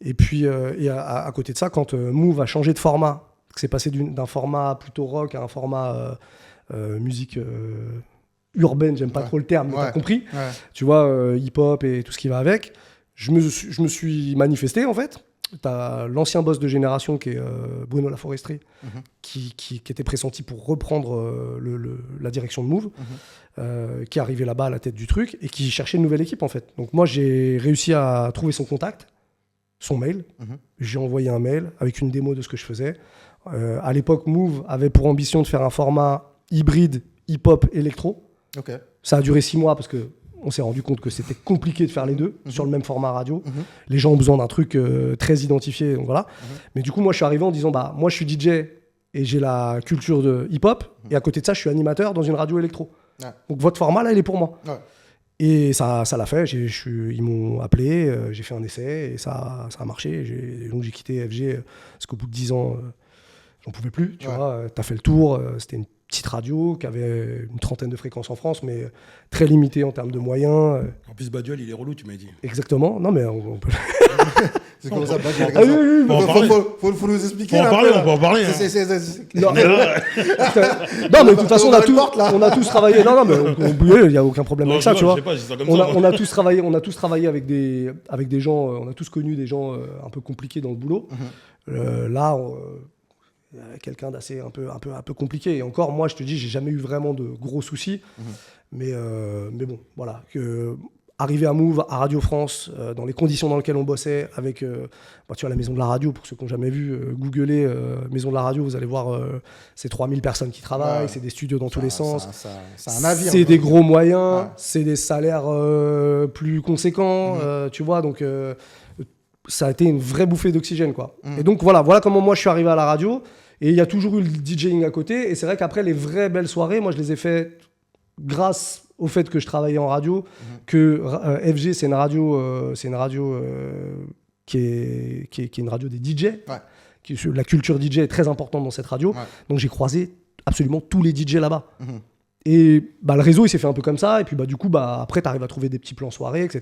Et puis, à côté de ça, quand Move a changé de format, que c'est passé d'un format plutôt rock à un format musique urbaine, j'aime pas trop le terme, mais t'as compris. Ouais. Tu vois, hip-hop et tout ce qui va avec. Je me suis manifesté, en fait. T'as l'ancien boss de Génération, qui est Bruno Laforesterie, qui était pressenti pour reprendre la direction de Move, qui est arrivé là-bas à la tête du truc, et qui cherchait une nouvelle équipe, en fait. Donc moi, j'ai réussi à trouver son contact, son mail. J'ai envoyé un mail avec une démo de ce que je faisais. À l'époque, Move avait pour ambition de faire un format hybride hip-hop électro. Ok. Ça a duré 6 mois parce que on s'est rendu compte que c'était compliqué de faire les deux sur le même format radio. Les gens ont besoin d'un truc très identifié, donc voilà. Mais du coup, moi, je suis arrivé en disant, moi, je suis DJ et j'ai la culture de hip-hop, et à côté de ça, je suis animateur dans une radio électro. Ouais. Donc votre format, là, il est pour moi. Ouais. Et ça l'a fait. Ils m'ont appelé, j'ai fait un essai, et ça a marché. Donc j'ai quitté FG parce qu'au bout de 10 ans, j'en pouvais plus. Tu vois, t'as fait le tour. C'était une petite radio qui avait une 30aine de fréquences en France, mais très limitée en termes de moyens. En plus, Badiol, il est relou, tu m'as dit. Exactement. Non, mais on peut... C'est comme ça, Badiol. Ah oui, Faut nous expliquer. On là, peut en parler. C'est- Hein. c'est- Non, mais de toute façon, on a tous travaillé. Non, mais il n'y a aucun problème Non, avec ça, je tu vois. sais pas, je dis ça comme On ça, a, moi. on a tous travaillé avec des gens, on a tous connu des gens un peu compliqués dans le boulot. Là, quelqu'un d'assez un peu compliqué. Et encore, moi, je te dis, j'ai jamais eu vraiment de gros soucis. Mais bon, voilà. Arriver à Move, à Radio France, dans les conditions dans lesquelles on bossait, avec tu vois, la maison de la radio, pour ceux qui n'ont jamais vu, googlez maison de la radio, vous allez voir, c'est 3000 personnes qui travaillent, c'est des studios dans tous les sens. C'est un navire. C'est des gros moyens, Ouais. c'est des salaires plus conséquents, tu vois, donc ça a été une vraie bouffée d'oxygène, quoi. Et donc voilà comment moi je suis arrivé à la radio, et il y a toujours eu le DJing à côté, et c'est vrai qu'après les vraies belles soirées, moi je les ai faites grâce au fait que je travaillais en radio, que FG c'est une radio qui est une radio des DJ, la culture DJ est très importante dans cette radio, donc j'ai croisé absolument tous les DJ là-bas. Et le réseau il s'est fait un peu comme ça, et puis du coup après tu arrives à trouver des petits plans soirées, etc.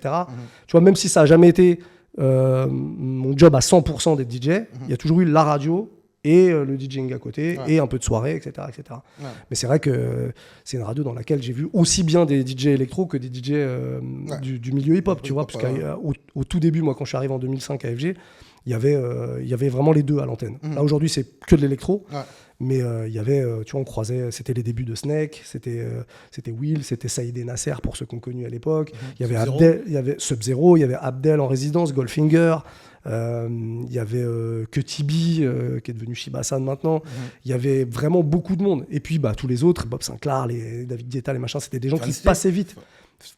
Tu vois, même si ça n'a jamais été mon job à 100% d'être DJ, il y a toujours eu la radio et le DJing à côté, Ouais. et un peu de soirée, etc. etc. Ouais. Mais c'est vrai que c'est une radio dans laquelle j'ai vu aussi bien des DJ électro que des DJ du milieu hip-hop, tu vois, parce qu'au tout début, moi, quand je suis arrivé en 2005 à FG, il y avait vraiment les deux à l'antenne. Là, aujourd'hui, c'est que de l'électro. Ouais. Mais il y avait, tu vois, on croisait, c'était les débuts de Snake, c'était Will, c'était Saïd et Nasser pour ceux qu'on connus à l'époque. Il y avait Sub-Zero. Abdel, il y avait Sub-Zero, il y avait Abdel en résidence, Goldfinger, il y avait que Tibi qui est devenu Shiba-san maintenant. Il y avait vraiment beaucoup de monde. Et puis tous les autres, Bob Sinclair, les David Guetta, les machins, c'était des gens qui Fanstay. passaient vite.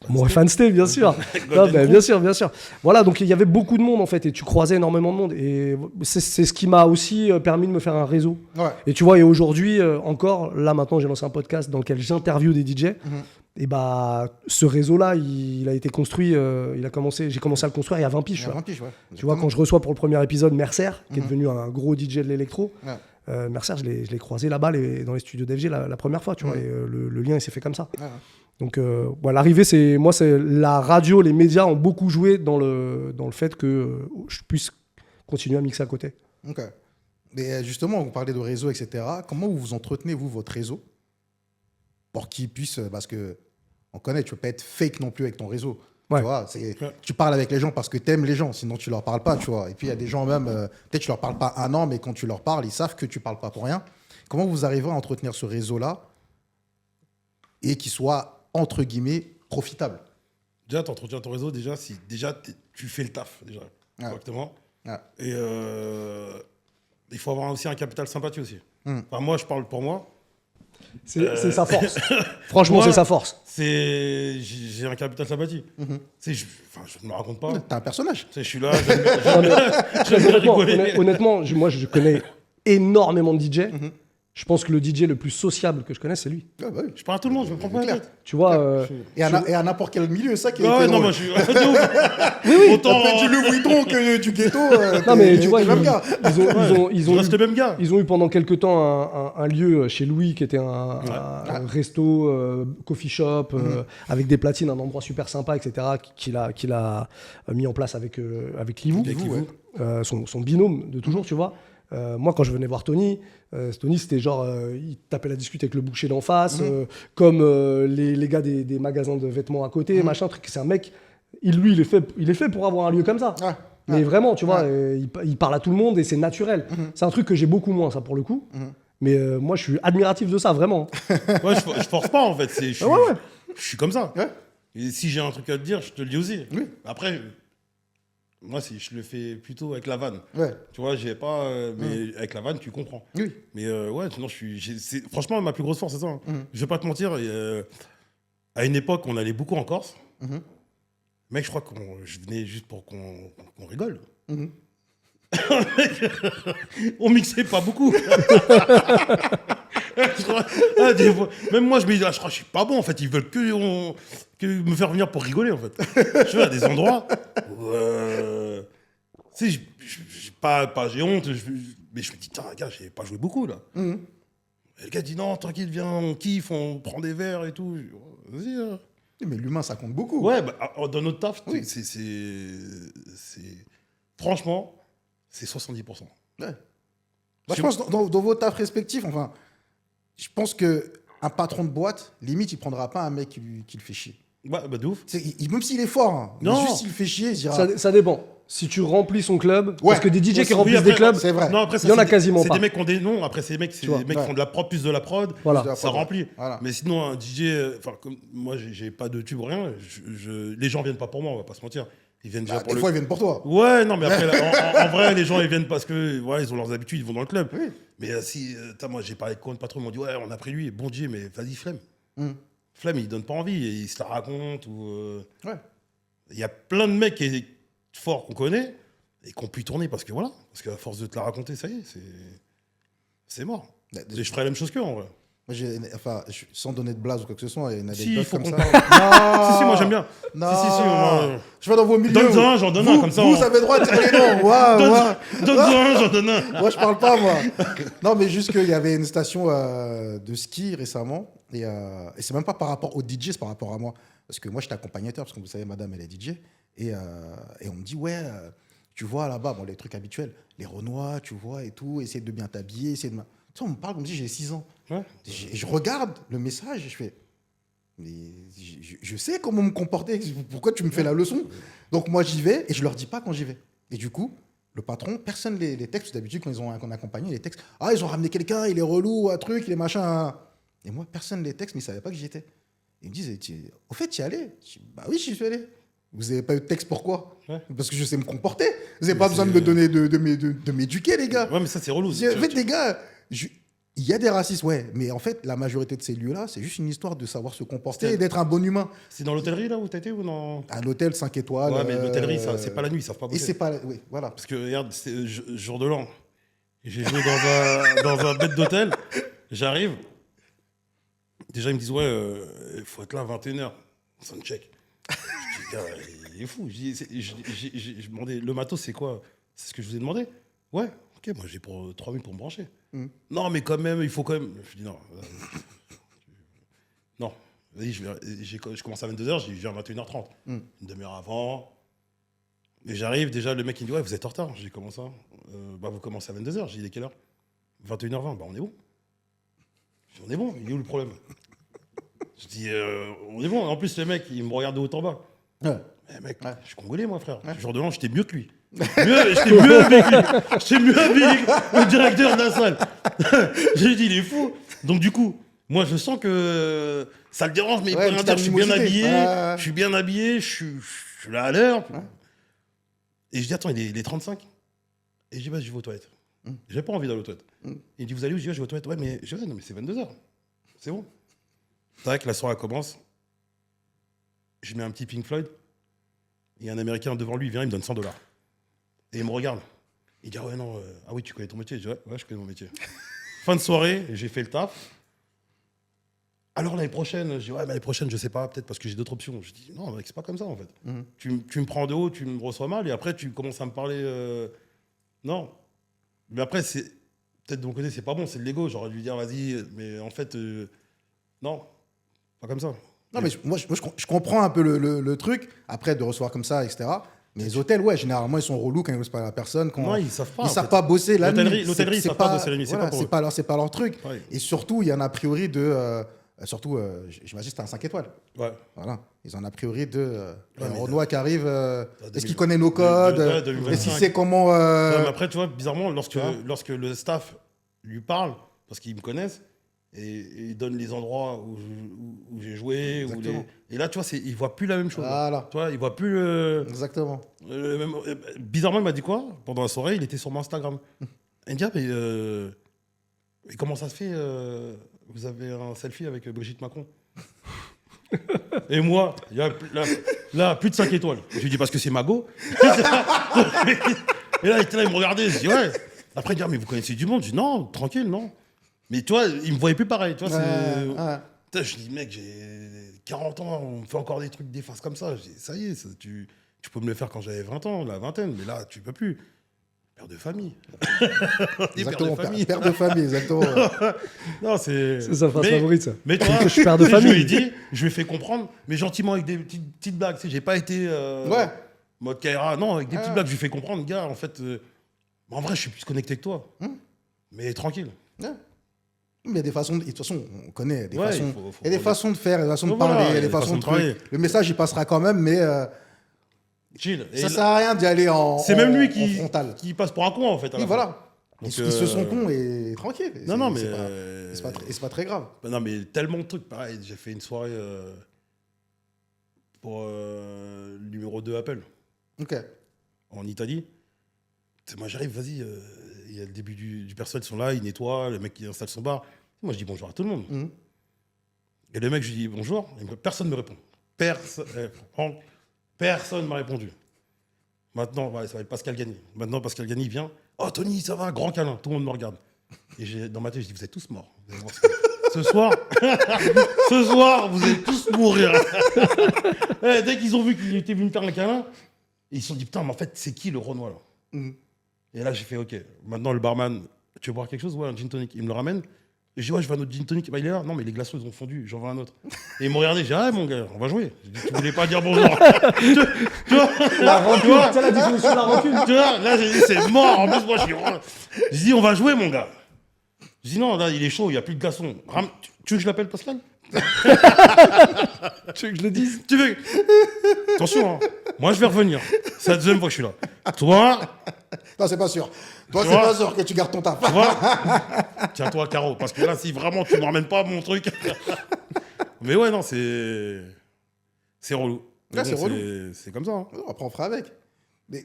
Mon Fanstay, bien sûr. Non, Golden bien sûr, bien sûr. Voilà, donc il y avait beaucoup de monde en fait, et tu croisais énormément de monde. Et c'est ce qui m'a aussi permis de me faire un réseau. Ouais. Et tu vois, et aujourd'hui encore, là maintenant, j'ai lancé un podcast dans lequel j'interviewe des DJ. Et ce réseau-là, il a été construit. J'ai commencé à le construire il y a 20 piges. Il y a 20 piges, ouais. Tu vois, quand je reçois pour le premier épisode Mercer, qui est devenu un gros DJ de l'électro. Ouais. Mercer, je l'ai croisé là-bas dans les studios d'FG la première fois, tu vois, et le lien il s'est fait comme ça. Ouais. Donc l'arrivée, c'est la radio, les médias ont beaucoup joué dans le fait que je puisse continuer à mixer à côté. Ok. Mais justement, vous parlez de réseau, etc. Comment vous entretenez, vous, votre réseau pour qu'il puisse... Parce que on connaît, tu ne peux pas être fake non plus avec ton réseau. Ouais. Tu vois, tu parles avec les gens parce que tu aimes les gens, sinon tu ne leur parles pas, tu vois. Et puis il y a des gens même, peut-être tu ne leur parles pas un an, mais quand tu leur parles, ils savent que tu ne parles pas pour rien. Comment vous arrivez à entretenir ce réseau-là et qu'il soit, entre guillemets, profitable? Déjà, tu entretiens ton réseau déjà si tu fais le taf, déjà, correctement. Ouais. Et il faut avoir aussi un capital sympathie aussi. Mm. Enfin, moi, je parle pour moi. C'est sa force. Franchement, Moi, c'est sa force. J'ai un capital sympathie. Tu sais, je ne me raconte pas. T'es un personnage. Tu sais, je suis là, Non, mais j'aime bien honnêtement, rigoler. honnêtement, moi je connais énormément de DJ. Je pense que le DJ le plus sociable que je connais, c'est lui. Ouais, bah oui. Je parle à tout le monde, je me prends pas la Clair. tête. Tu vois, Et à n'importe quel milieu, ça qui est. Ouais, non, moi, je suis. De ouf. Autant. T'as fait du Louis Vuitton que du ghetto. non mais tu vois, t'es le même gars. ils Je ont reste le même gars. Ils ont eu pendant quelques temps un lieu chez Louis qui était un resto, coffee shop, avec des platines, un endroit super sympa, etc. qu'il a mis en place avec Livou, Avec Livou, son binôme de toujours, tu vois. Moi, quand je venais voir Tony, c'était genre, il tapait la discute avec le boucher d'en face, comme les gars des magasins de vêtements à côté, machin, truc. C'est un mec, il est fait pour avoir un lieu comme ça. Ouais. Mais vraiment, tu vois, il parle à tout le monde et c'est naturel. C'est un truc que j'ai beaucoup moins, ça, pour le coup. Mais moi, je suis admiratif de ça, vraiment. Ouais, je force pas en fait. Je suis comme ça. Ouais. Et si j'ai un truc à te dire, je te le dis aussi. Oui. Après, moi, je le fais plutôt avec la vanne. Ouais. Tu vois, j'ai pas. Mais avec la vanne, tu comprends. Oui. Mais ouais, sinon, franchement, ma plus grosse force, c'est ça. Hein. Je vais pas te mentir. À une époque, on allait beaucoup en Corse. Mec, je crois que je venais juste pour qu'on rigole. On mixait pas beaucoup. Des fois, même moi, je me dis, je crois que je suis pas bon. En fait, ils veulent que me faire venir pour rigoler. En fait, je vais à des endroits où, tu sais, j'ai honte, mais je me dis, tiens, gars, j'ai pas joué beaucoup là. Et le gars dit, non, tranquille, viens, on kiffe, on prend des verres et tout. Vas-y. Mais l'humain, ça compte beaucoup. Ouais, dans notre taf, Oui. franchement, c'est 70%. Ouais. Bah, je pense dans vos tafs respectifs, enfin, je pense qu'un patron de boîte, limite, il prendra pas un mec qui le fait chier. Bah, de ouf. Même s'il est fort, hein, mais Non. juste s'il fait chier, il dira. Ça dépend. Si tu remplis son club, Ouais. parce que des DJ qui Oui, remplissent après, des clubs, c'est vrai. Non, après, ça, il y en a c'est quasiment c'est pas. des mecs qui ont des noms. Après, c'est des mecs, qui vois, font de la prod, plus de la prod. Voilà. Plus de la Ça prod, remplit. Voilà. Mais sinon, un DJ, comme moi, j'ai pas de tube ou rien. Les gens viennent pas pour moi, on va pas se mentir. Ils viennent déjà Bah, pour des fois, ils viennent pour toi. Ouais, non, mais après, en vrai, les gens, ils viennent parce que voilà, ils ont leurs habitudes, ils vont dans le club. Oui. Mais moi, j'ai parlé avec le patron, ils m'ont dit, ouais, on a pris lui, bon DJ, mais vas-y, flemme. Flemme, il donne pas envie, il se la raconte. Ouais. Il y a plein de mecs qui sont forts qu'on connaît et qui ont pu tourner parce que voilà, parce qu'à force de te la raconter, ça y est, c'est mort. Et je ferais la même chose qu'eux, en vrai. Moi, sans donner de blase ou quoi que ce soit, il y a une Si, anecdote faut comme qu'on ça. Si, moi j'aime bien. Non. Si, moi, Je vais dans vos milieux. Donne-en un, j'en donne un, comme ça, Vous on- avez droit de dire les noms. Moi, Donne-en un, j'en donne un. moi, je parle pas, moi. Non, mais juste qu'il y avait une station de ski récemment. Et c'est même pas par rapport au DJ, c'est par rapport à moi. Parce que moi, j'étais accompagnateur, parce que vous savez, madame, elle est DJ. Et on me dit, ouais, Tu vois là-bas, bon, les trucs habituels, les Renois, tu vois, et tout, essayer de bien t'habiller, essayer de... Tu sais, on me parle comme si j'ai 6 ans. Ouais. Et je regarde le message et je fais... Mais je sais comment me comporter. Pourquoi tu me fais la leçon? Donc moi, j'y vais et je leur dis pas quand j'y vais. Et du coup, le patron, personne les texte. D'habitude, quand qu'on accompagne, les textes. Ah, ils ont ramené quelqu'un, il est relou, un truc, il est machin. Et moi, personne les texte, mais ils savaient pas que j'y étais. Ils me disent, au fait, tu y allais? Je dis, bah oui, j'y suis allé. Vous n'avez pas eu de texte, pourquoi? Ouais. Parce que je sais me comporter. Vous n'avez pas besoin de me donner, de m'éduquer, les gars. Ouais, mais ça, c'est relou. En fait, les gars, il y a des racistes, ouais, mais en fait, la majorité de ces lieux-là, c'est juste une histoire de savoir se comporter et d'être un bon humain. C'est dans l'hôtellerie, là, où t'as été ou non? À l'hôtel 5 étoiles. Ouais, mais l'hôtellerie, c'est pas la nuit, ils savent pas Et bosser. c'est pas. Oui, voilà. Parce que, regarde, c'est jour de l'an. J'ai joué dans un bête d'hôtel. J'arrive. Déjà, ils me disent, ouais, il faut être là à 21h. Soundcheck. Je dis, gars, il est fou. Je demandais, le matos, c'est quoi? C'est ce que je vous ai demandé? Ouais, ok, moi j'ai pour 3 minutes pour me brancher. Non, mais quand même, il faut quand même. Je dis, non. Non. Vas-y, je commence à 22h, je viens à 21h30. Une demi-heure avant. Et j'arrive, déjà, le mec, il me dit, ouais, vous êtes en retard. J'ai dit, comment ça? Bah, vous commencez à 22h. J'ai dit, quelle heure? 21h20. Bah, on est bon. Je dis, on est bon, il est où le problème? Je dis, on est bon. En plus, le mec, il me regarde de haut en bas. Ouais. Eh, mec, Ouais. je suis congolais, moi, frère. Le jour de l'an, j'étais mieux que lui. J'étais mieux habillé que lui. J'étais mieux habillé que le directeur de la salle. J'ai dit, il est fou. Donc, du coup, moi, je sens que ça le dérange, mais il Ouais, peut rien petite dire. Je suis bien animosité. habillé. Je suis bien habillé. Je suis là à l'heure. Ouais. Et je dis, attends, il est 35. Et je dis, bah, je vais aux toilettes. J'ai pas envie d'aller aux toilettes. Il dit, vous allez où? Je dis, ouais, je vais aux toilettes. Ouais, mais je dis, ouais, non, mais c'est 22h. C'est bon. C'est vrai que la soirée commence. Je mets un petit Pink Floyd. Il y a un Américain devant lui, il vient, il me donne $100. Et il me regarde. Il dit, ah ouais, non, ah oui, tu connais ton métier? Je dis, ouais, je connais mon métier. Fin de soirée, j'ai fait le taf. Alors l'année prochaine, je dis, ouais, mais l'année prochaine, je sais pas, peut-être parce que j'ai d'autres options. Je dis, non, mec, c'est pas comme ça, en fait. Tu me prends de haut, tu me reçois mal, et après, tu commences à me parler. Non. Mais après, c'est peut-être de mon côté, c'est pas bon, c'est de l'ego. J'aurais dû lui dire, vas-y, mais en fait, non, pas comme ça. Non, mais moi, je comprends un peu le truc, après de recevoir comme ça, etc. Mais les hôtels, ouais, généralement, ils sont relous quand ils ne bossent pas la personne. Quand Non, ils savent pas. Ils en savent fait. pas bosser la nuit. L'hôtellerie, ils savent pas bosser la nuit. Voilà, c'est pas pour eux. c'est pas leur truc. Ouais. Et surtout, il y en a a priori de. Surtout, j'imagine que c'était un 5 étoiles. Ouais. Voilà. Ils en a priori de. Ouais, un mais Renoir qui arrive. 2000. Est-ce qu'il connaît nos codes? Ouais, 2025. Et si c'est comment. Ouais, mais après, tu vois, bizarrement, Tu vois lorsque le staff lui parle, parce qu'ils me connaissent, et ils donnent les endroits où j'ai joué, Exactement. et là, tu vois, ils voient plus la même chose. Voilà. Tu vois, ils voient plus Exactement. le même. Bizarrement, il m'a dit quoi? Pendant la soirée, il était sur mon Instagram. Il me dit, ah, mais comment ça se fait? Vous avez un selfie avec Brigitte Macron? Et moi, il y a là, plus de 5 étoiles. Je lui dis, parce que c'est Mago. Et là, il était là, il me regardait. Je dis, ouais. Après, il dit, ah, mais vous connaissez du monde? Je dis, non, tranquille, non. Mais tu vois, il me voyait plus pareil. Tu vois, Ouais. Putain, je dis, mec, j'ai 40 ans, on me fait encore des trucs d'efface comme ça. Je dis, ça y est, tu peux me le faire quand j'avais 20 ans, la vingtaine, mais là, tu peux plus. Père de famille. Exactement. Père de famille. Père de famille, exactement. Non, c'est sa phrase favorite, ça. Mais toi, Je suis père de tu sais, famille. Je lui ai dit, je lui ai fait comprendre, mais gentiment avec des petites blagues. Tu sais, j'ai pas été Ouais. mode Kaira. Non, avec des petites Ouais. blagues, je lui ai fait comprendre, gars, en fait, en vrai, je suis plus connecté que toi. Mais tranquille. Ouais. Mais il y a des façons, de toute façon, on connaît des Ouais, façons. faut Il y a des façons de faire, il y a des façons de Donc voilà, parler, il y a il y des façons de travailler. trucs. Le message, il passera quand même, mais Chill. Et ça là, sert à rien d'y aller en c'est même lui en frontal. qui passe pour un con, en fait. À Oui, la fin. voilà. Donc, Ils se sont cons et tranquille. Non, mais. C'est pas très grave. Non, mais tellement de trucs. Pareil, j'ai fait une soirée pour le numéro 2 Apple Ok. en Italie. Tu sais, moi, j'arrive, vas-y, il y a le début du personnel, ils sont là, ils nettoient, le mec qui installe son bar. Moi, je dis bonjour à tout le monde. Mhm. Et le mek, je lui dis bonjour, personne ne me répond. Personne ne m'a répondu. Maintenant, ouais, ça va être Pascal Gagny. Maintenant, Pascal Gagny vient. Oh, Tony, ça va, grand câlin. Tout le monde me regarde. Et dans ma tête, je dis, vous êtes tous morts. Vous allez voir ce soir, ce soir, vous allez tous mourir. Dès qu'ils ont vu qu'il était venu me faire un câlin, ils se sont dit, putain, mais en fait, c'est qui le Renoir là? Mhm. Et là, j'ai fait, ok. Maintenant, le barman, tu veux boire quelque chose? Ouais, un gin tonic. Il me le ramène. J'ai dit, ouais, je veux un autre gin tonic. Bah, il est là. Non, mais les glaçons, ils ont fondu. J'en veux un autre. Et ils m'ont regardé. J'ai dit, ah, mon gars, on va jouer. J'ai dit, tu voulais pas dire bonjour. tu vois La rancune, tu vois tu sais la définition de la rancune. Tu vois, là, j'ai dit, c'est mort. En plus, moi, j'ai dit, on va jouer, mon gars. J'ai dit, non, là, il est chaud, il n'y a plus de glaçons. Tu veux que je l'appelle Pascal? Tu veux que je le dise? Tu veux? Attention, hein. Moi, je vais revenir. C'est la deuxième fois que je suis là. Toi, Non, c'est pas sûr. Toi, Tu c'est vois pas sûr que tu gardes ton taf. tu vois, tiens-toi, Caro. Parce que là, si vraiment tu ne me ramènes pas mon truc. Mais ouais, non, c'est. C'est relou. Mais Ouais, c'est relou. C'est comme ça. Hein. Après, on fera avec. Mais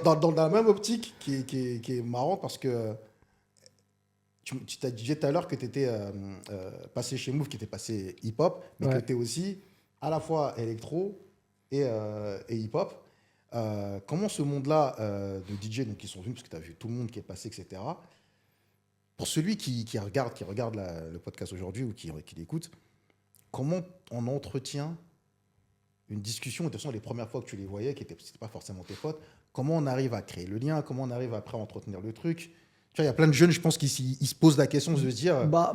dans la même optique qui est marrante parce que tu t'as dit tout à l'heure que tu étais passé chez Move, qui était passé hip-hop, mais Ouais. que tu es aussi à la fois électro et hip-hop. Comment ce monde-là de DJ, donc ils sont venus parce que tu as vu tout le monde qui est passé, etc. Pour celui qui regarde le podcast aujourd'hui ou qui l'écoute, comment on entretient une discussion, de toute façon les premières fois que tu les voyais, qui n'étaient pas forcément tes potes, comment on arrive à créer le lien, comment on arrive après à entretenir le truc. Tu vois, il y a plein de jeunes, je pense, qui se posent la question de se dire... Bah,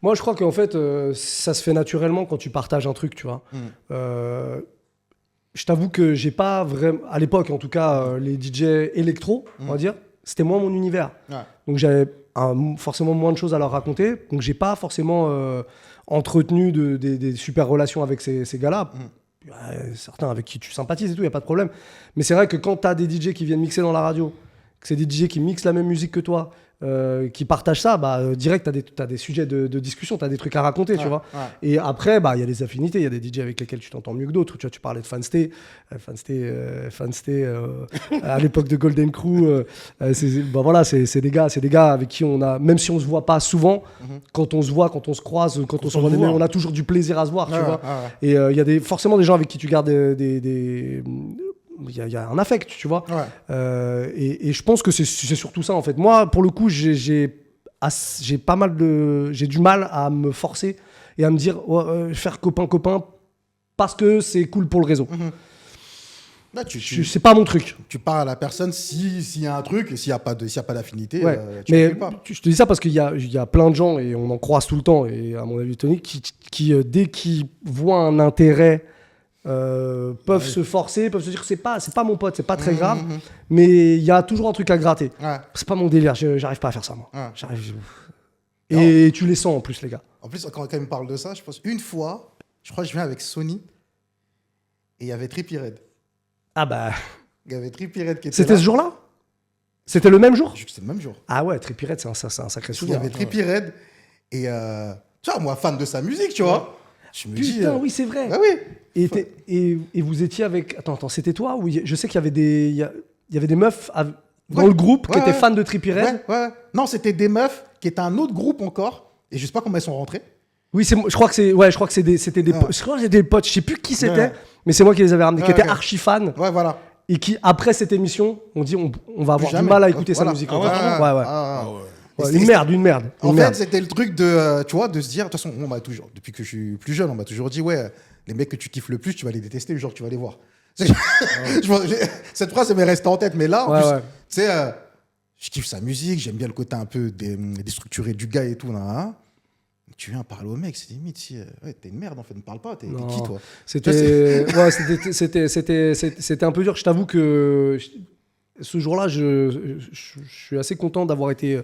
moi, je crois qu'en fait, ça se fait naturellement quand tu partages un truc, tu vois. Je t'avoue que j'ai pas vraiment, à l'époque en tout cas, les DJ électro, on va dire, c'était moins mon univers. Ouais. Donc j'avais forcément moins de choses à leur raconter. Donc j'ai pas forcément entretenu des super relations avec ces gars-là. Certains avec qui tu sympathises et tout, il n'y a pas de problème. Mais c'est vrai que quand tu as des DJ qui viennent mixer dans la radio, que c'est des DJ qui mixent la même musique que toi, qui partagent ça, bah, direct, tu as des sujets de discussion, tu as des trucs à raconter, tu vois. Ouais. Et après, bah, il y a des affinités, il y a des DJ avec lesquels tu t'entends mieux que d'autres. Tu vois, tu parlais de Fanstay. Fanstay à l'époque de Golden Crew, bah, voilà, c'est des gars avec qui on a, même si on se voit pas souvent, quand on se voit, quand on se croise, quand on se voit, on a toujours du plaisir à se voir, tu vois. Et il y a forcément des gens avec qui tu gardes il y a un affect, tu vois. Ouais. Et je pense que c'est surtout ça, en fait. Moi, pour le coup, j'ai du mal à me forcer et à me dire faire copain parce que c'est cool pour le réseau. Là, C'est pas mon truc. tu parles à la personne s'il y a un truc et s'il n'y a pas d'affinité, Ouais. tu Mais ne pas. je te dis ça parce qu'il y a plein de gens, et on en croise tout le temps, et à mon avis, Tony, qui dès qu'ils voient un intérêt, peuvent se forcer, peuvent se dire c'est pas mon pote, c'est pas très grave, mais il y a toujours un truc à gratter. Ouais. C'est pas mon délire, j'arrive pas à faire ça, moi. Ouais. Et tu les sens en plus, les gars. En plus, quand il me parle de ça, je pense une fois, je crois que je viens avec Sony et il y avait Trippie Redd. Ah bah. Il y avait Trippie Redd qui était C'était là. ce jour-là? C'était le même jour? C'est le même jour. Ah ouais, Trippie Redd, c'est un sacré Il y souvenir. avait Trippie Redd et tu vois, moi, fan de sa musique, tu vois. Je me dis. Putain, oui, c'est vrai. Ah oui. Et vous étiez avec. Attends, c'était toi? Oui, je sais qu'il y avait des. Il y avait des meufs dans le groupe qui étaient fans de Trippie Redd. Ouais. Non, c'était des meufs qui étaient un autre groupe encore. Et je sais pas comment elles sont rentrées. Oui, je crois que c'était des potes. Je crois que c'était des potes. Je sais plus qui c'était, Ouais. mais c'est moi qui les avais ramenés, qui étaient ok. archi fans. Ouais, voilà. Et qui, après cette émission, on dit on va avoir Jamais. du mal à écouter Voilà. sa musique. Ah ouais, ouais. Ah, Ah ouais. Ouais, Et une merde. En une fait, merde. c'était le truc de, tu vois, de se dire, de toute façon, on m'a toujours, depuis que je suis plus jeune, on m'a toujours dit, ouais, les mecs que tu kiffes le plus, tu vas les détester, genre, tu vas les voir. Cette phrase, elle m'est restée en tête, mais là, en Ouais, plus, ouais. tu sais, je kiffe sa musique, j'aime bien le côté un peu déstructuré du gars et tout, là. Tu viens parler au mec, c'est limite, si, ouais, t'es une merde, en fait, ne parle pas, t'es Non. qui, toi? C'était un peu dur. Je t'avoue que ce jour-là, je suis assez content d'avoir été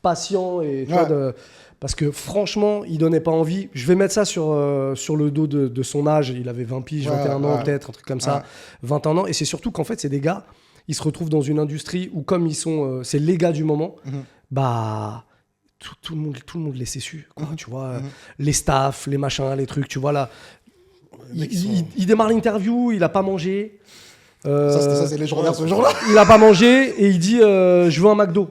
patient et tu vois, parce que franchement, il donnait pas envie. Je vais mettre ça sur le dos de son âge. Il avait 20 piges, 21 ans peut-être, un truc comme ça, 21 ans. Et c'est surtout qu'en fait, c'est des gars, ils se retrouvent dans une industrie où comme ils sont, c'est les gars du moment, bah tout le monde les sait su, quoi, tu vois, les staffs, les machins, les trucs, tu vois là. Il démarre l'interview, il a pas mangé. Ça, c'est légendaire ce jour-là. Il a pas mangé et il dit je veux un McDo.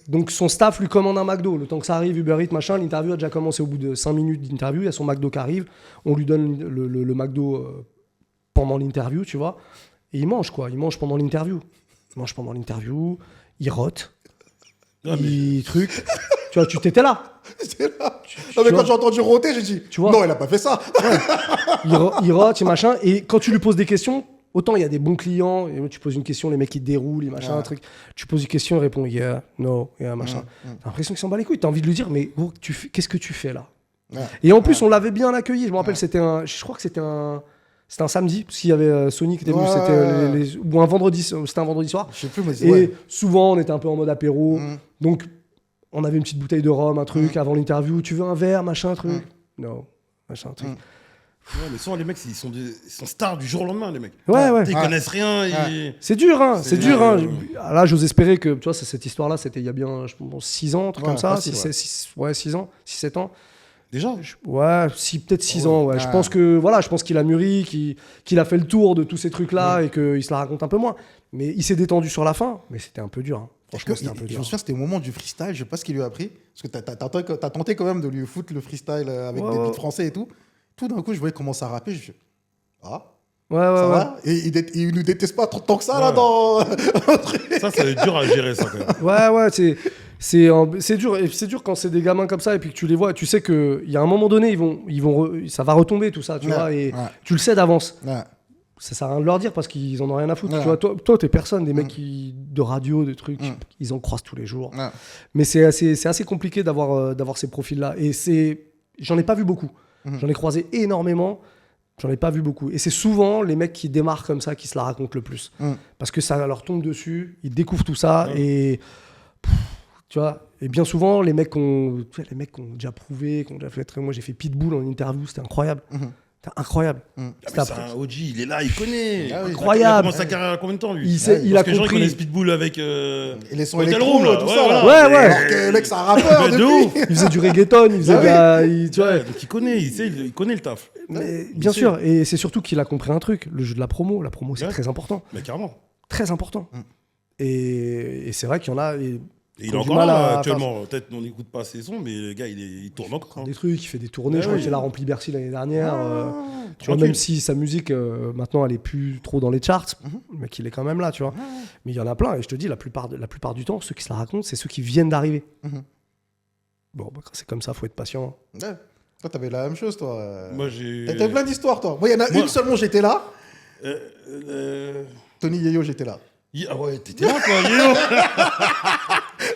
Donc son staff lui commande un McDo. Le temps que ça arrive, Uber Eats, machin, l'interview a déjà commencé au bout de 5 minutes d'interview. Il y a son McDo qui arrive. On lui donne le McDo pendant l'interview, tu vois. Et il mange, quoi. Il mange pendant l'interview. Il rote. Il truc. Tu vois, tu t'étais là. C'est là. Non, mais quand j'ai entendu roter, j'ai dit, Tu vois non, il a pas fait ça. Il rote, il machin. Et quand tu lui poses des questions, autant il y a des bons clients, et tu poses une question, les mecs ils te déroulent, ils machin, un truc. Tu poses une question, ils répondent yeah, no, yeah, machin. T'as l'impression qu'ils s'en bat les couilles. T'as envie de lui dire, mais gros, qu'est-ce que tu fais là? Et en plus, on l'avait bien accueilli. Je me rappelle, je crois que c'était un samedi, parce qu'il y avait Sony qui était venu, ou un vendredi, c'était un vendredi soir. Je sais plus, mais et souvent, on était un peu en mode apéro. Donc, on avait une petite bouteille de rhum, un truc, avant l'interview. Tu veux un verre, machin, truc? Non, machin, truc. Ouais, mais souvent, les mecs, ils sont stars du jour au lendemain, les mecs. Ouais. Ils connaissent rien. C'est dur, hein. C'est dur, hein. Là, j'ose espérer que, tu vois, cette histoire-là, c'était il y a bien, je pense, 6 ans, un truc comme ça. 6 ans, 6-7 ans. Déjà peut-être 6 ans, ouais. Je pense qu'il a mûri, qu'il a fait le tour de tous ces trucs-là et qu'il se la raconte un peu moins. Mais il s'est détendu sur la fin, mais c'était un peu dur. Hein. Franchement, c'était un peu dur. Je me souviens, c'était au moment du freestyle, je sais pas ce qu'il lui a appris. Parce que t'as tenté quand même de lui foutre le freestyle avec des beats français et tout. Tout d'un coup, je voyais commencer à rapper, je fais ah. Ouais. Va et il nous déteste pas tant que ça là dans. Ça va être dur à gérer, ça quand même. Ouais, c'est dur. Et c'est dur quand c'est des gamins comme ça et puis que tu les vois. Tu sais qu'il y a un moment donné, ça va retomber tout ça, tu vois. Et tu le sais d'avance. Ouais. Ça sert à rien de leur dire parce qu'ils en ont rien à foutre. Tu vois, toi, t'es personne, des mecs de radio, des trucs, ils en croisent tous les jours. Mais c'est assez compliqué d'avoir ces profils-là. Et j'en ai pas vu beaucoup. J'en ai croisé énormément. J'en ai pas vu beaucoup. Et c'est souvent les mecs qui démarrent comme ça qui se la racontent le plus. Parce que ça leur tombe dessus, ils découvrent tout ça et tu vois. Et bien souvent, les mecs qui ont déjà prouvé, qui ont déjà fait. Moi, j'ai fait Pitbull en interview, c'était incroyable. C'était incroyable. C'est un OG, il est là, il connaît. Incroyable. Il a commencé sa carrière à combien de temps, lui? Il a compris. Les gens connaissent Pitbull avec et les sons Hotel électro, Room, là. tout ça. Là. Ouais. Alors que le mec, c'est un rappeur depuis. Il faisait du reggaeton, il faisait tu vois. Donc il connaît, il connaît le taf. Mais, bien sûr, et c'est surtout qu'il a compris un truc, le jeu de la promo. La promo, c'est très important. Mais carrément. Très important. Et c'est vrai qu'il y en a... Et il est encore là actuellement. Peut-être on n'écoute pas ses sons, mais le gars, il tourne encore. Des trucs, il fait des tournées. Je crois qu'il a rempli Bercy l'année dernière. Tu vois, même si sa musique, maintenant, elle est plus trop dans les charts, mais qu'il est quand même là, tu vois. Mais il y en a plein. Et je te dis, la plupart du temps, ceux qui se la racontent, c'est ceux qui viennent d'arriver. Bon, bah, c'est comme ça, faut être patient. Ouais. Toi, t'avais la même chose, toi. Moi, j'ai... T'avais plein d'histoires, toi. Moi, il y en a une seulement, j'étais là. Tony Yeyo, j'étais là. Ah ouais, t'étais là, toi, Yeyo.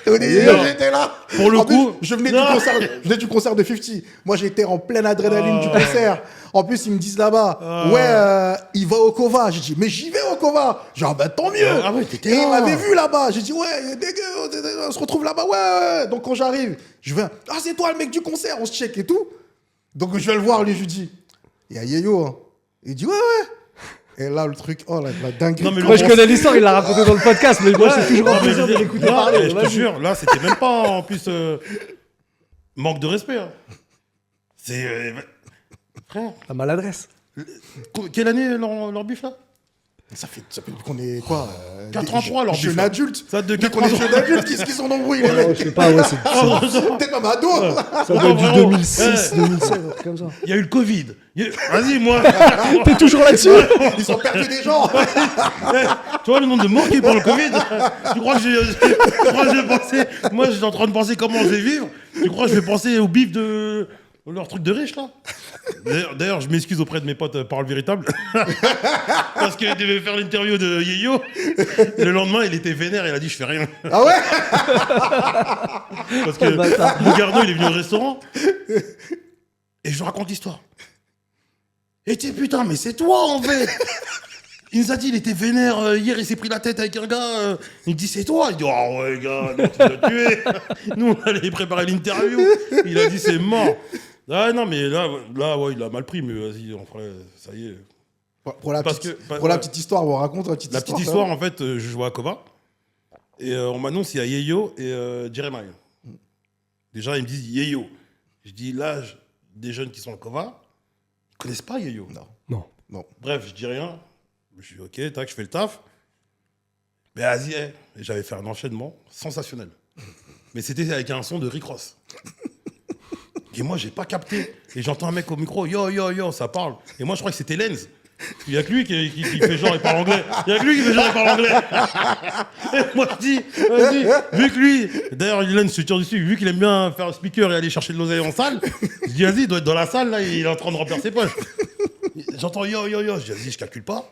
Tony Yeyo, j'étais là. Pour le coup... Je venais du concert de 50. Moi, j'étais en pleine adrénaline du concert. En plus, ils me disent là-bas, il va au Kova. J'ai dit, mais j'y vais au Kova. Genre, bah tant mieux. Ah ouais, t'étais là. Et il m'avait vu là-bas. J'ai dit, ouais, dégueu, on se retrouve là-bas. Ouais. Donc, quand j'arrive, je vais, c'est toi le mec du concert, on se check et tout. Donc, je vais le voir, lui, je lui dis, il y a Yeyo. Hein. Il dit, ouais. Et là, le truc, la dinguerie. Moi, je connais l'histoire, il l'a raconté dans le podcast, mais moi, c'est toujours un plaisir de l'écouter parler. Je te jure, là, c'était même pas en plus manque de respect. Hein. C'est. Frère. La maladresse. Quelle année leur bif là? Ça fait qu'on est quoi 83 leur bif. Jeune adulte. Ça de qu'on est jeune adulte, qui sont embrouillés les mecs. Je sais pas, c'est. Peut-être même ado. Ça doit être du 2006, 2007, comme ça. Il y a eu le Covid. Vas-y, moi. T'es toujours là-dessus. Ils ont perdu des gens. Tu vois le nombre de morts qu'il y a eu pour le Covid? Tu crois que je vais penser... Moi, j'étais en train de penser comment je vais vivre. Tu crois que je vais penser au bif de... leur truc de riche, là? D'ailleurs, je m'excuse auprès de mes potes Parole Véritable. Parce qu'il devait faire l'interview de Yeyo. Et le lendemain, il était vénère, il a dit, je fais rien. Ah ouais? Parce que Bougardo, il est venu au restaurant. Et je lui raconte l'histoire. Et tu putain, mais c'est toi, en fait! Il nous a dit, il était vénère hier, il s'est pris la tête avec un gars. Il me dit, c'est toi. Il dit, oh ouais, gars, non, tu l'as tué. Nous, on allait préparer l'interview. Il a dit, c'est mort. Ah non, mais là ouais, il a mal pris, mais vas-y, on ferait, ça y est. Pour la petite histoire, on raconte la petite histoire. La petite histoire, en fait, je jouais à Kova. Et on m'annonce, il y a Yeyo et Jeremiah. Déjà, ils me disent Yeyo. Je dis, l'âge des jeunes qui sont à Kova, ils connaissent pas Yeyo. Non. Bref, je dis rien. Je dis ok, tac, je fais le taf. Mais vas-y, et j'avais fait un enchaînement sensationnel. Mais c'était avec un son de Rick Ross. Et moi, j'ai pas capté. Et j'entends un mec au micro, yo, ça parle. Et moi, je crois que c'était Lenz. Il y a que lui qui fait genre, il parle anglais. Il y a que lui qui fait genre, il parle anglais. Et moi, je dis, vas-y, vu que lui, d'ailleurs, Lenz se tire dessus, vu qu'il aime bien faire speaker et aller chercher de l'oseille en salle, je dis, vas-y, il doit être dans la salle, là, il est en train de remplir ses poches. J'entends yo, je dis, vas-y, je calcule pas.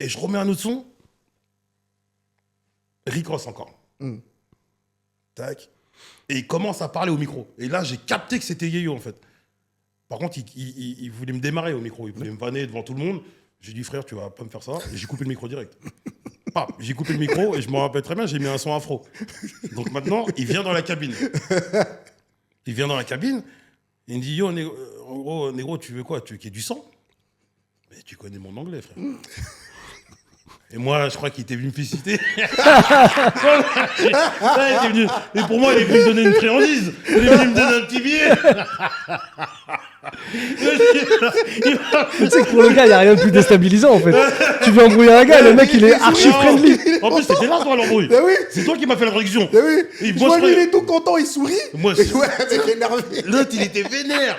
Et je remets un autre son. Rick Ross encore. Tac. Et il commence à parler au micro. Et là, j'ai capté que c'était Yeyo, en fait. Par contre, il voulait me démarrer au micro. Il voulait me vanner devant tout le monde. J'ai dit, frère, tu vas pas me faire ça. Et j'ai coupé le micro direct. J'ai coupé le micro et je me rappelle très bien, j'ai mis un son afro. Donc maintenant, il vient dans la cabine. Il vient dans la cabine. Il me dit, yo, en gros, négro, tu veux quoi? Tu veux qu'il y ait du sang? Mais tu connais mon anglais, frère. Et moi, je crois qu'il était venu me féliciter. Et pour moi, il est venu me donner une friandise. Il est venu me donner un petit billet. Tu sais que pour le gars, il n'y a rien de plus déstabilisant en fait. Tu veux embrouiller un gars, le mec il est archi friendly. En plus, c'était là, toi, l'embrouille. Ben oui. C'est toi qui m'as fait la traduction. Ben oui. Et Je vois lui, il est tout content, il sourit. Moi, Et ouais, c'est énervé. l'autre, il était vénère.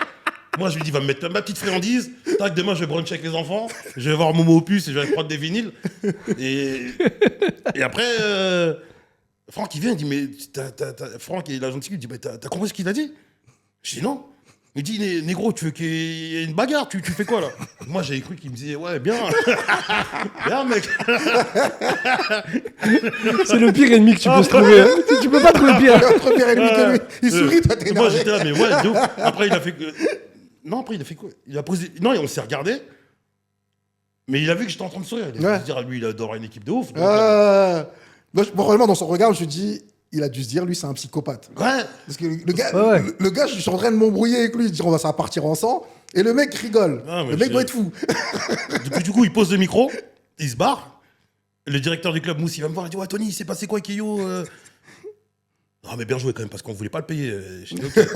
Moi, je lui dis, va me mettre ma petite friandise. Tac, demain, je vais bruncher avec les enfants. Je vais voir Momo Opus et je vais prendre des vinyles. Et après, Franck, il vient, il dit, mais Franck et l'agent de sécu, il dit, mais t'as compris ce qu'il a dit? Je dis, non. Il dit, négro, tu veux qu'il y ait une bagarre? Tu fais quoi, là? Moi, j'avais cru qu'il me disait, ouais, bien. Bien, mec. C'est le pire ennemi que tu peux se trouver. Hein. Tu peux pas trouver pire. Notre pire ennemi que lui. Il sourit, toi, t'es Moi, énervé. j'étais là, mais ouais, de ouf. Après, il a fait que. Non, après, il a fait quoi? Il a posé. Non, et on s'est regardé. Mais il a vu que j'étais en train de sourire. Il a dû se dire, lui, il adore une équipe de ouf. Donc, Moi, probablement, dans son regard, je me suis dit, il a dû se dire, lui, c'est un psychopathe. ouais. Parce que le gars, Ouais. le gars, je suis en train de m'embrouiller avec lui, dire, ça va partir ensemble. Et le mec rigole. Ah, mais le mec je- doit être fou. Du coup, il pose le micro, il se barre. Le directeur du club, Mousse, il va me voir, il dit, ouais, Tony, il s'est passé quoi avec Keyo Non, mais bien joué quand même, parce qu'on voulait pas le payer. Je dis, ok.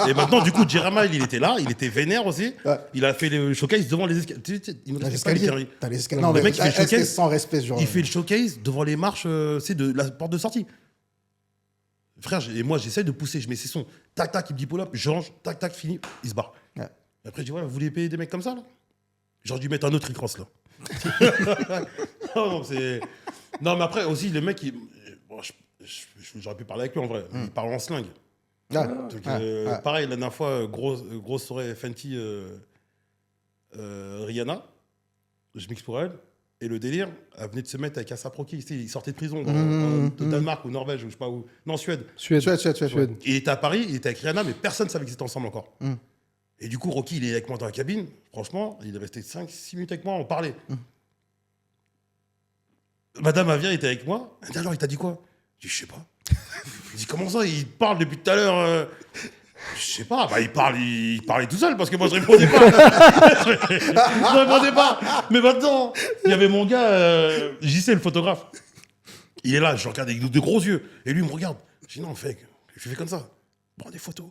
Et maintenant, du coup, Jerama, il était là, il était vénère aussi. Ouais. Il a fait le showcase devant les escaliers. Il me T'as dit, c'est pas les l'escalier. conneries. T'as les escaliers. Non, Non, le mais mec, il fait le est-ce que showcase. sans respect, ce genre. Il fait le showcase devant les marches, c'est de la porte de sortie. Frère, et moi, j'essaie de pousser, je mets ses sons. Tac, tac, il me dit pull up, je range, tac, tac, fini, il se barre. Ouais. Après, je dis, ouais, vous voulez payer des mecs comme ça, là? J'aurais dû mettre un autre Rick Ross, là. Non, c'est... Non, mais après, aussi, le mec, bon, j'aurais pu parler avec lui, en vrai. Il parle en slang. Ouais. Donc, Ouais. pareil, la dernière fois, grosse soirée Fenty, Rihanna. Je mixe pour elle. Et le délire, elle venait de se mettre avec Asap Rocky. Tu sais, il sortait de prison au Danemark ou Norvège, ou je sais pas où. Non, Suède. Suède. Suède. Il était à Paris, il était avec Rihanna, mais personne ne savait qu'ils étaient ensemble encore. Et du coup, Rocky, il est avec moi dans la cabine. Franchement, il est resté 5-6 minutes avec moi, on parlait. Madame Avia était avec moi. Elle dit, alors, il t'a dit quoi? Je dis, je sais pas. Je dis, comment ça? Il parle depuis tout à l'heure. Je sais pas. Bah, il parlait tout seul parce que moi, je répondais pas. Je répondais pas. Mais maintenant, il y avait mon gars, JC, le photographe. Il est là, je le regarde avec de gros yeux. Et lui, il me regarde. Je dis, non, fais comme ça. Bon, des photos.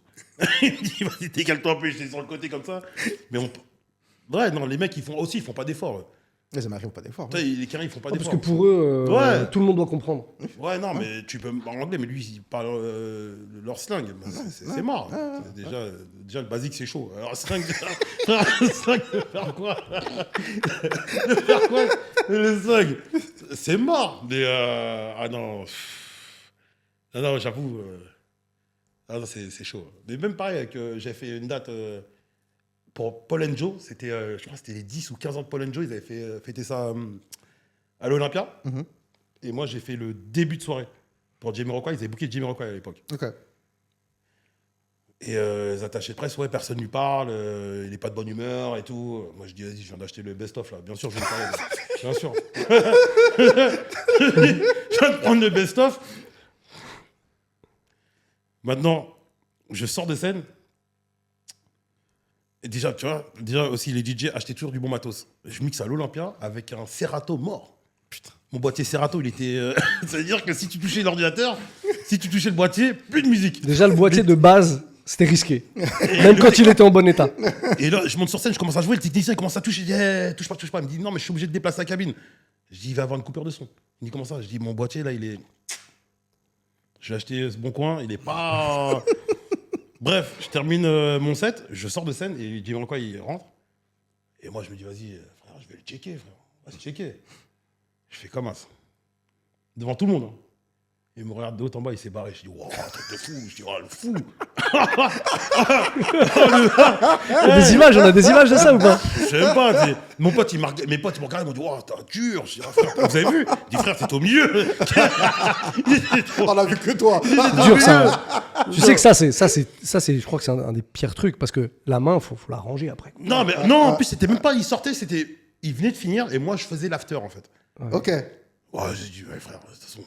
Il me dit, vas-y, décale-toi un peu, j'étais sur le côté comme ça. Mais ouais, non, les mecs, ils font pas d'efforts. Mais ça m'arrive pas d'effort. Tu sais, les carrés, ils font pas Parce d'efforts. que pour eux, Ouais. tout le monde doit comprendre. Ouais, non, mais tu peux parler anglais, mais lui, il parle leur slang. Ben, c'est mort. Déjà, le basique, c'est chaud. Alors, slang, slang, de faire quoi? De faire quoi? Le slang, c'est mort. Mais, ah non. Ah non, j'avoue. Ah non, c'est chaud. Mais même pareil, j'ai fait une date pour Paul and Joe. C'était, je crois que c'était les 10 ou 15 ans de Paul and Joe. Ils avaient fêté ça à l'Olympia. Et moi, j'ai fait le début de soirée pour Jamiroquai. Ils avaient booké Jamiroquai à l'époque. Ok. Et les attachés de presse, ouais, personne ne lui parle, il n'est pas de bonne humeur et tout. Moi, je dis, vas-y, je viens d'acheter le best-of, là. Bien sûr, je vais le parler. Bien sûr. Je viens de prendre le best-of. Maintenant, je sors de scène. Et déjà, tu vois, aussi, les DJ achetaient toujours du bon matos. Je mixe à l'Olympia avec un Serato mort. Putain. Mon boîtier Serato, il était... C'est-à-dire que si tu touchais l'ordinateur, si tu touchais le boîtier, plus de musique. Déjà, le boîtier de base, c'était risqué. Même quand il était en bon état. Et là, je monte sur scène, je commence à jouer, le technicien il commence à toucher, je dis, hey, touche pas. Il me dit, non, mais je suis obligé de déplacer la cabine. Je dis, il va avoir une coupure de son. Il me dit, comment ça? Je dis, mon boîtier, là, il est... Je l'ai acheté ce bon coin, il est pas... Bref, je termine mon set, je sors de scène, et il dit, quoi, il rentre. Et moi, je me dis, vas-y, frère, je vais le checker, frère. Vas-y, checker. Je fais comme ça. Devant tout le monde. Hein. Il me regarde de haut en bas, il s'est barré. Je dis, wow, truc de fou. Je dis, oh, le fou. On a des images de ça ou pas? Je sais même pas. Mes potes, ils me regardent, ils m'ont dit, wow, t'es dur. Je dis, ah, frère, vous avez vu? Je dis, frère, t'es au milieu. On l'a vu que toi. Dur ça. Tu sais que ça c'est, je crois que c'est un des pires trucs parce que la main, faut la ranger après. Non, mais non, en plus, c'était même pas, il sortait, il venait de finir et moi, je faisais l'after, en fait. Ok. Ouais, j'ai dit, ouais, frère, de toute façon,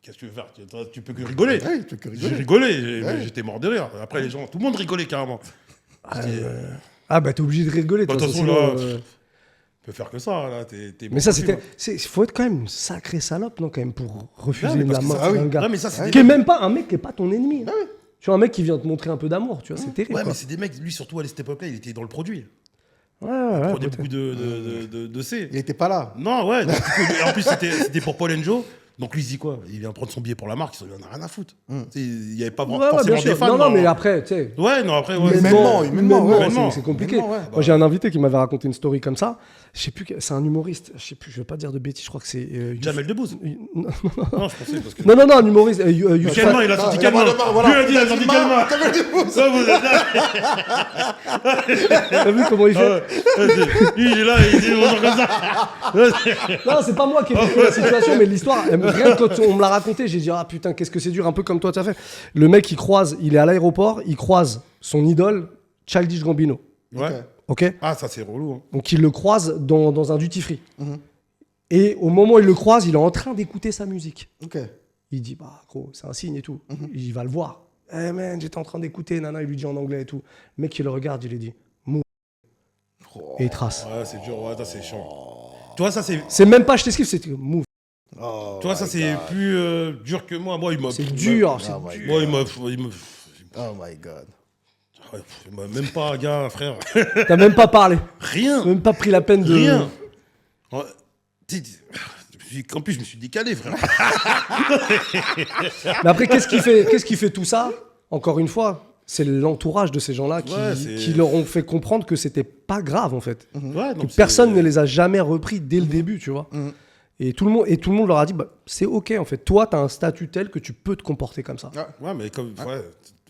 qu'est-ce que tu veux faire? Tu peux que rigoler. Ouais, tu peux que rigoler. J'ai rigolé, mais j'étais mort de rire. Après, les gens, tout le monde rigolait carrément. Ah bah t'es obligé de rigoler. Bah, de toi, toute sinon, façon, là, tu peux faire que ça, là. T'es mais ça, bon, faut être quand même une sacrée salope, non, quand même, pour refuser Ouais, mais la parce que main ça, d'un gars. Ouais, mais ça, c'est Qui est même pas un mec qui est pas ton ennemi. Tu vois, un mec qui vient te montrer un peu d'amour, tu vois, c'est terrible. Ouais, quoi. mais c'est des mecs, lui, surtout à cette époque-là, il était dans le produit. Ouais, Il prenait peut-être. beaucoup de C. Il était pas là. Non, ouais. Donc, en plus, c'était pour Paul Joe. Donc lui, il se dit quoi? Il vient prendre son billet pour la marque, il en a rien à foutre. Tu sais, il n'y avait pas Ouais, forcément bien des sûr. fans. Non, mais après, tu sais. Ouais, non, après, ouais. Humainement, c'est compliqué. Humainement, ouais. Moi, j'ai un invité qui m'avait raconté une story comme ça. Je sais plus, c'est un humoriste. Je sais plus, je vais pas dire de bêtises. Je crois que c'est. Jamel Debbouze. Non, Non, je pensais parce que. non, un humoriste. Quelle main, il a sorti quelle main? Voilà. Lui a dit, il a sorti quelle main? Ça, vous êtes là. T'as vu comment il fait? Lui, il est là, il dit bonjour comme ça. Non, c'est pas moi qui ai vécu la situation, mais l'histoire, rien que quand on me l'a raconté, j'ai dit ah putain, qu'est-ce que c'est dur, un peu comme toi t'as fait. Le mec, il est à l'aéroport, il croise son idole, Childish Gambino. Ouais. Ok. Ah, ça, c'est relou. Hein. Donc il le croise dans un duty free. Et au moment où il le croise, il est en train d'écouter sa musique. Ok. Il dit bah gros, c'est un signe et tout. Il va le voir. Eh man, j'étais en train d'écouter, nana, il lui dit en anglais et tout. Le mec, il le regarde, il lui dit move. Et il trace. Ouais, c'est dur, ouais, ça, c'est chiant. Tu vois, ça, c'est. C'est même pas je t'esquive, c'est move. Oh Tu vois, ça, my c'est God. plus dur que moi. Moi, il m'a. C'est dur. Oh my Moi, il m'a. Oh my God. Ouais, il m'a même pas, gars, frère. T'as même pas parlé. Rien. T'as même pas pris la peine de. Rien. Ouais, en plus, je me suis décalé, frère. Mais après, qu'est-ce qui fait tout ça? Encore une fois, c'est l'entourage de ces gens-là Ouais, c'est- qui leur ont fait comprendre que c'était pas grave en fait. Ouais, Que donc personne c'est- ne les a jamais repris dès le début, tu vois. Et tout le monde leur a dit bah, c'est ok en fait. Toi, t'as un statut tel que tu peux te comporter comme ça. Ouais, mais comme. Ouais,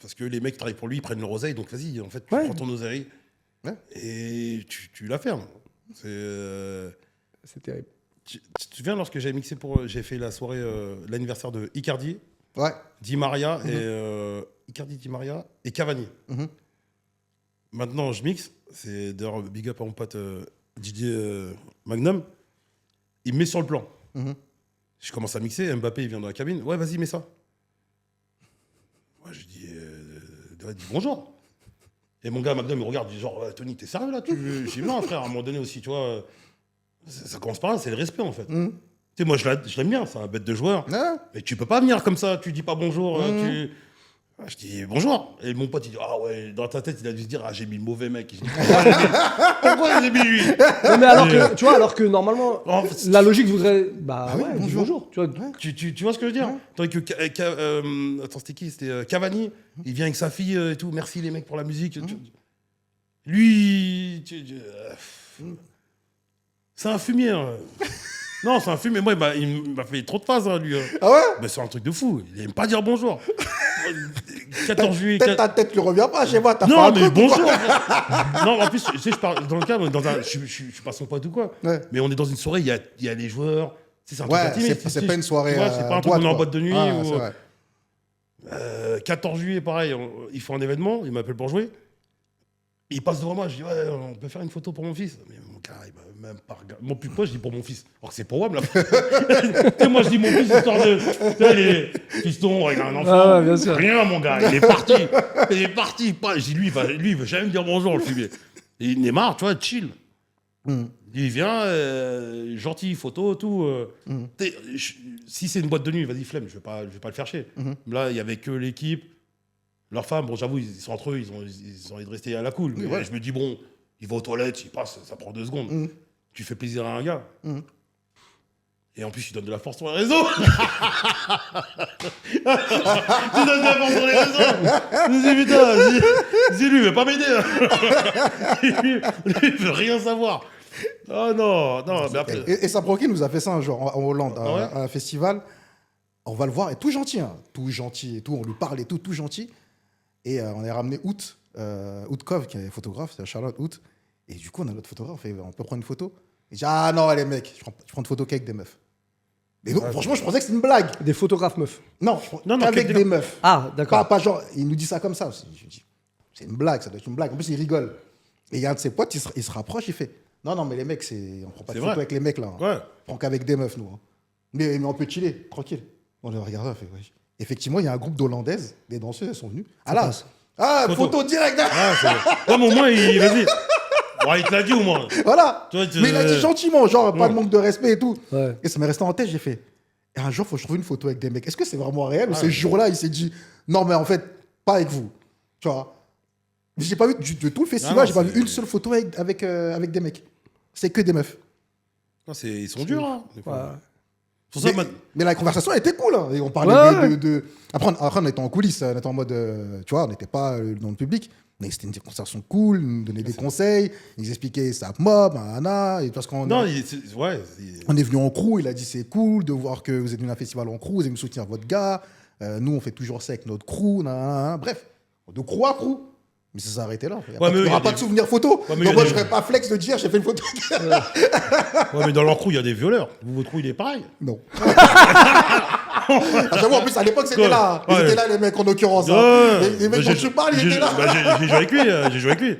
parce que les mecs qui travaillent pour lui, ils prennent leur oseille, donc vas-y, en fait, tu Ouais. prends ton oseille Ouais. et tu la fermes. C'est. C'est terrible. Tu te souviens lorsque j'ai fait la soirée, l'anniversaire de Icardi, Ouais. Di Maria et Icardi, Di Maria et Cavani. Maintenant, je mixe. C'est d'ailleurs big up à mon pote Didier Magnum. Il me met sur le plan. Je commence à mixer. Mbappé, il vient dans la cabine. Ouais, vas-y, mets ça. Moi, je dis bonjour. Et mon gars Magnum, il regarde, il dit genre, Tony, t'es sérieux là? Je dis non, frère, à un moment donné aussi, tu vois, ça commence par là, c'est le respect en fait. Tu sais, moi, je l'aime bien, c'est un bête de joueur. Ouais. Mais tu peux pas venir comme ça, tu dis pas bonjour. Je dis bonjour. Et mon pote, il dit ah ouais, dans ta tête, il a dû se dire ah, j'ai mis le mauvais mec. Je dis, pourquoi j'ai mis lui? Non, mais alors que, tu vois, alors que normalement, En fait, la logique voudrait. Bah Ah oui, ouais, dis bonjour. bonjour. Tu vois. tu vois ce que je veux dire? Tandis que attends, c'était qui? C'était Cavani. Il vient avec sa fille et tout. Merci les mecs pour la musique. Lui, c'est un fumier. Hein. Non, c'est un fumier. Moi, il m'a fait trop de phases, hein, lui. Hein. Ah ouais? Mais c'est un truc de fou. Il aime pas dire bonjour. 14 juillet. Peut-être ta tête lui revient pas chez moi. T'as fait Non, un mais truc ou bonjour. quoi? Non, en plus, tu sais, je parle dans le cadre, je suis pas son pote ou quoi. Ouais. Mais on est dans une soirée, il y a les joueurs. Tu sais, c'est un truc Ouais, intimiste. c'est pas une soirée. Tu vois, c'est pas un truc où on est en boîte de nuit. Ah, ou, c'est vrai. 14 juillet, pareil, il faut un événement, il m'appelle pour jouer. Il passe devant moi, je dis ouais, on peut faire une photo pour mon fils. Mais mon gars, il m'a même pas regardé. Mon plus proche, je dis pour mon fils. Alors que c'est pour WAM là. Tu sais, moi je dis mon fils, histoire de. Tu sais, les fistons, il a un enfant. Ah, bien sûr. Rien, mon gars, il est parti. Il est parti. Je dis lui, il veut jamais me dire bonjour, le fumier. Et il est marre, tu vois, chill. Il vient, gentil, photo, tout. Si c'est une boîte de nuit, vas-y, flemme, je vais pas le faire chier. Là, il y avait que l'équipe. Leurs femmes, bon, j'avoue, ils sont entre eux, ils ont envie de rester à la cool. Mais ouais. je me dis, bon, il va aux toilettes, il passe, ça prend 2 secondes. Tu fais plaisir à un gars. Et en plus, tu donnes de la force sur les réseaux. Tu donnes de la force sur les réseaux. Je me dis, putain, lui, il veut pas m'aider. Lui, il veut rien savoir. Oh non, mais après. Et Saproki nous a fait ça un jour en Hollande, Ah ouais à un festival. On va le voir, et tout gentil et tout, on lui parle et tout gentil. Et on a ramené Out Kov, qui est photographe, c'est Charlotte Out. Et du coup, on a notre photographe, on peut prendre une photo. Il dit, ah non, les mecs, je prends une photo qu'avec des meufs. Et donc, franchement, je pensais que c'était une blague. Des photographes meufs. Non, qu'avec des meufs. Ah, d'accord. Pas genre, il nous dit ça comme ça. Je dis, c'est une blague, ça doit être une blague. En plus, il rigole. Et il y a un de ses potes, il se rapproche, il fait, non, mais les mecs, on prend pas de photo avec les mecs là. Ouais. On prend qu'avec des meufs, nous. Hein. Mais on peut chiller, tranquille. On les regarde, on fait, ouais. Effectivement, il y a un groupe d'Hollandaises, des danseuses, elles sont venues. Photo directe. Non, mais au moins, vas-y. Bon, il te l'a dit au moins. Voilà. Toi, mais il a dit gentiment, genre, pas de manque de respect et tout. Ouais. Et ça m'est resté en tête, j'ai fait, et un jour, il faut que je trouve une photo avec des mecs. Est-ce que c'est vraiment réel ou ce jour-là, il s'est dit, non, mais en fait, pas avec vous. Tu vois. J'ai pas vu de tout le festival, j'ai pas vu une seule photo avec des mecs. C'est que des meufs. Non, ils sont durs, hein. Mais la conversation était cool. Hein. Et on parlait de... Après, on était en coulisses, on était en mode... tu vois, on n'était pas dans le public. Mais c'était une conversation cool, ils nous donnaient des conseils, ils nous expliquaient ça mob, et parce qu'on on est venu en crew, il a dit c'est cool de voir que vous êtes venu à un festival en crew, vous allez me soutenir votre gars. Nous, on fait toujours ça avec notre crew. Bref, de crew à crew. Mais ça s'est arrêté là. Il n'y aura pas de souvenirs photo. Donc moi, je ne serais pas flex de dire j'ai fait une photo. Ouais, mais dans leur crew, il y a des violeurs. Votre crew, il est pareil. Non. J'avoue, en plus, à l'époque, c'était là. Ils étaient là, les mecs, en l'occurrence. Les mecs dont tu parles, ils étaient là. J'ai joué avec lui.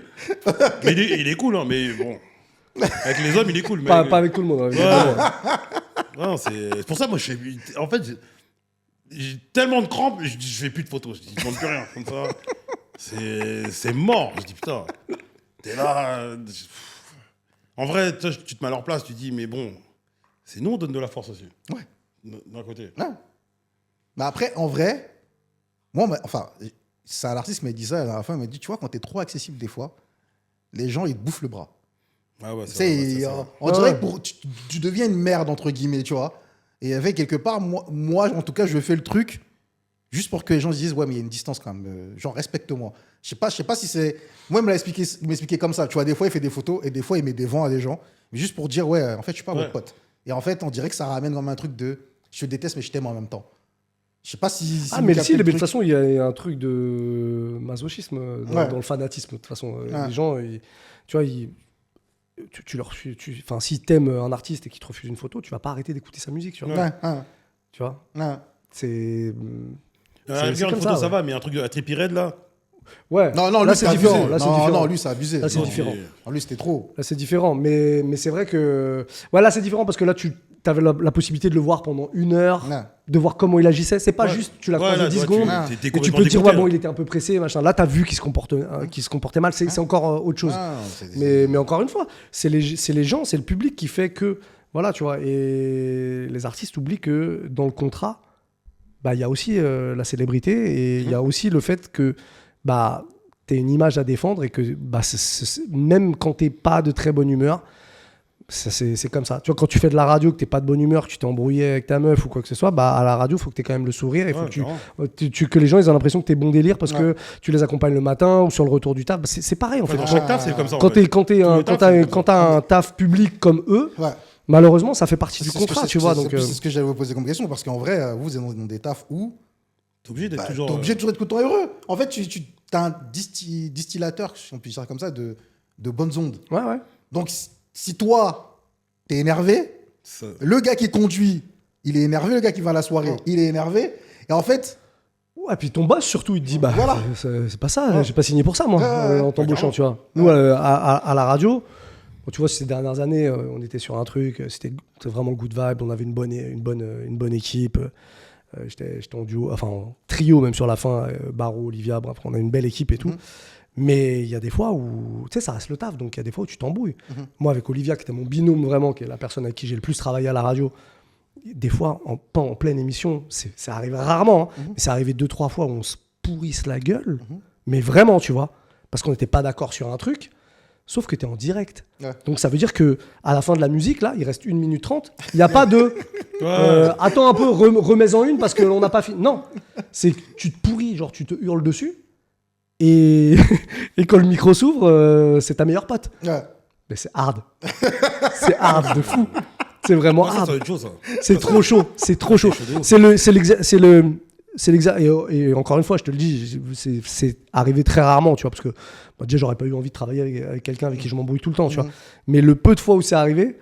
Mais il est cool, hein. Mais bon. Avec les hommes, il est cool. Mais pas avec tout le monde. Non, c'est pour ça, moi, en fait, j'ai tellement de crampes, je fais plus de photos. Je ne demande plus rien. Comme ça. C'est mort. Je dis, putain, t'es là. En vrai, tu te mets à leur place, tu dis, mais bon, c'est nous, on donne de la force aussi. Ouais. D'un côté. Ouais. Mais après, en vrai, moi, c'est un artiste qui m'a dit ça à la fin. Il m'a dit, tu vois, quand t'es trop accessible des fois, les gens, ils te bouffent le bras. Ah ouais, on dirait que tu deviens une merde, entre guillemets, tu vois. Et avec quelque part, moi, en tout cas, je fais le truc juste pour que les gens se disent, ouais, mais il y a une distance quand même. Genre, respecte-moi. Je sais pas si c'est... Moi, il m'expliquait comme ça. Tu vois, des fois, il fait des photos et des fois, il met des vents à des gens. Mais juste pour dire, ouais, en fait, je suis pas votre pote. Et en fait, on dirait que ça ramène comme un truc de je te déteste, mais je t'aime en même temps. Je sais pas si mais si, de toute façon, il y a un truc de masochisme dans le fanatisme. De toute façon, les gens, tu vois, s'ils t'aiment un artiste et qu'ils te refusent une photo, tu vas pas arrêter d'écouter sa musique. Tu vois. Tu vois. C'est une photo, ça va, mais un truc à Trippie Redd, là. Ouais. Non, là, c'est différent. Non, lui, c'est abusé. Là, c'est différent. Lui, c'était trop. Là, c'est différent. Mais c'est vrai que... Ouais, là, c'est différent parce que là, tu avais la possibilité de le voir pendant 1 heure, de voir comment il agissait. C'est pas juste, tu l'as croisé 10 secondes, et tu peux te dire, ouais, bon, il était un peu pressé, machin. Là, t'as vu qu'il se comportait mal. C'est encore autre chose. Mais encore une fois, c'est les gens, c'est le public qui fait que... Voilà, tu vois. Et les artistes oublient que dans le contrat, il y a aussi la célébrité et il y a aussi le fait que t'es une image à défendre et que même quand t'es pas de très bonne humeur, c'est comme ça. Tu vois, quand tu fais de la radio, que t'es pas de bonne humeur, que tu t'es embrouillé avec ta meuf ou quoi que ce soit, à la radio, il faut que t'aies quand même le sourire. Il faut que les gens ils ont l'impression que t'es bon délire parce que tu les accompagnes le matin ou sur le retour du taf. C'est pareil en fait. Dans chaque taf, c'est comme ça. Quand t'as un taf public comme eux, malheureusement, ça fait partie du contrat, tu vois. C'est ce que j'allais vous poser comme question parce qu'en vrai, vous êtes dans des tafs où t'es obligé d'être toujours... T'es obligé de toujours être content et heureux. En fait, tu as un distillateur, si on peut dire comme ça, de bonnes ondes. Ouais. Donc, si toi, t'es énervé, le gars qui conduit, il est énervé. Le gars qui va à la soirée, il est énervé. Et en fait... Ouais, puis ton boss, surtout, il te dit, voilà. c'est pas ça, j'ai pas signé pour ça, moi, en t'embauchant, tu vois. Nous, à la radio... Tu vois, ces dernières années, on était sur un truc, c'était vraiment good vibe, on avait une bonne équipe. J'étais en duo, enfin en trio même sur la fin, Barreau, Olivia, bref, on a une belle équipe et tout. Mais il y a des fois où, tu sais, ça reste le taf, donc il y a des fois où tu t'embrouilles. Moi, avec Olivia, qui était mon binôme vraiment, qui est la personne avec qui j'ai le plus travaillé à la radio, des fois, en pleine émission, ça arrive rarement, mais c'est arrivé 2-3 fois où on se pourrisse la gueule, mais vraiment, tu vois, parce qu'on n'était pas d'accord sur un truc. Sauf que tu es en direct. Donc ça veut dire que à la fin de la musique, là, il reste 1 minute 30. Il n'y a pas de attends un peu, remets-en une parce qu'on n'a pas fini. Non, c'est que tu te pourris, genre tu te hurles dessus. Et quand le micro s'ouvre, c'est ta meilleure pote. Mais c'est hard. C'est hard de fou. C'est vraiment Ouais, ça hard. va être chaud, ça. C'est trop chaud. C'est trop chaud. chaud de ouf. C'est l'exact. Et encore une fois, je te le dis, c'est arrivé très rarement, tu vois, parce que déjà, j'aurais pas eu envie de travailler avec quelqu'un avec qui je m'embrouille tout le temps, tu vois. Mais le peu de fois où c'est arrivé,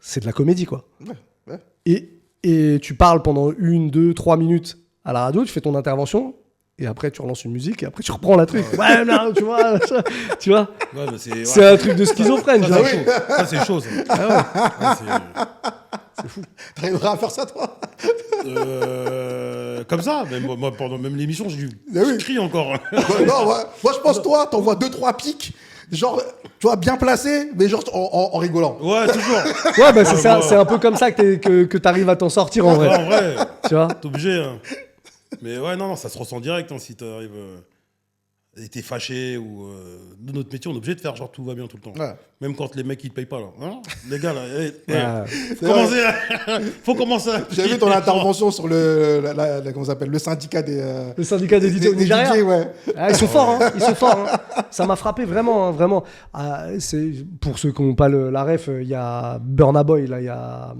c'est de la comédie, quoi. Ouais. Et tu parles pendant 1, 2, 3 minutes à la radio, tu fais ton intervention. Et après, tu relances une musique et après, tu reprends la truc. Ouais, non, tu vois. Tu vois. Ouais, mais c'est C'est un truc de schizophrène. Ça, tu vois. c'est chaud. Ça, c'est chaud, ça. Ah ouais. Ouais, C'est fou. T'arriveras à faire ça, toi? comme ça, même, moi, pendant même l'émission, Ah oui. je crie encore. Ouais, non, ouais. Moi, je pense, toi, t'envoies 2-3 pics, genre, tu vois, bien placés, mais genre en rigolant. Ouais, toujours. Ouais, bah c'est ça. Ouais. C'est un peu comme ça que t'arrives à t'en sortir en Ouais, vrai. en vrai, Tu vois. t'es obligé. Hein. Mais ouais, non, ça se ressent direct hein, si t'arrives. Et t'es fâché ou. De notre métier, on est obligé de faire genre tout va bien tout le temps. Ouais. Même quand les mecs ils te payent pas là. Hein les gars là. Ouais. Commencez. Faut commencer. J'ai vu ton intervention sur comment ça s'appelle, le syndicat des. Le syndicat des DJ au Nigeria. DJ, ouais. Ah, ils sont forts, hein. Ils sont forts. Hein. Ça m'a frappé vraiment, hein, vraiment. Ah, c'est pour ceux qui n'ont pas la ref, il y a Burna Boy là, il y a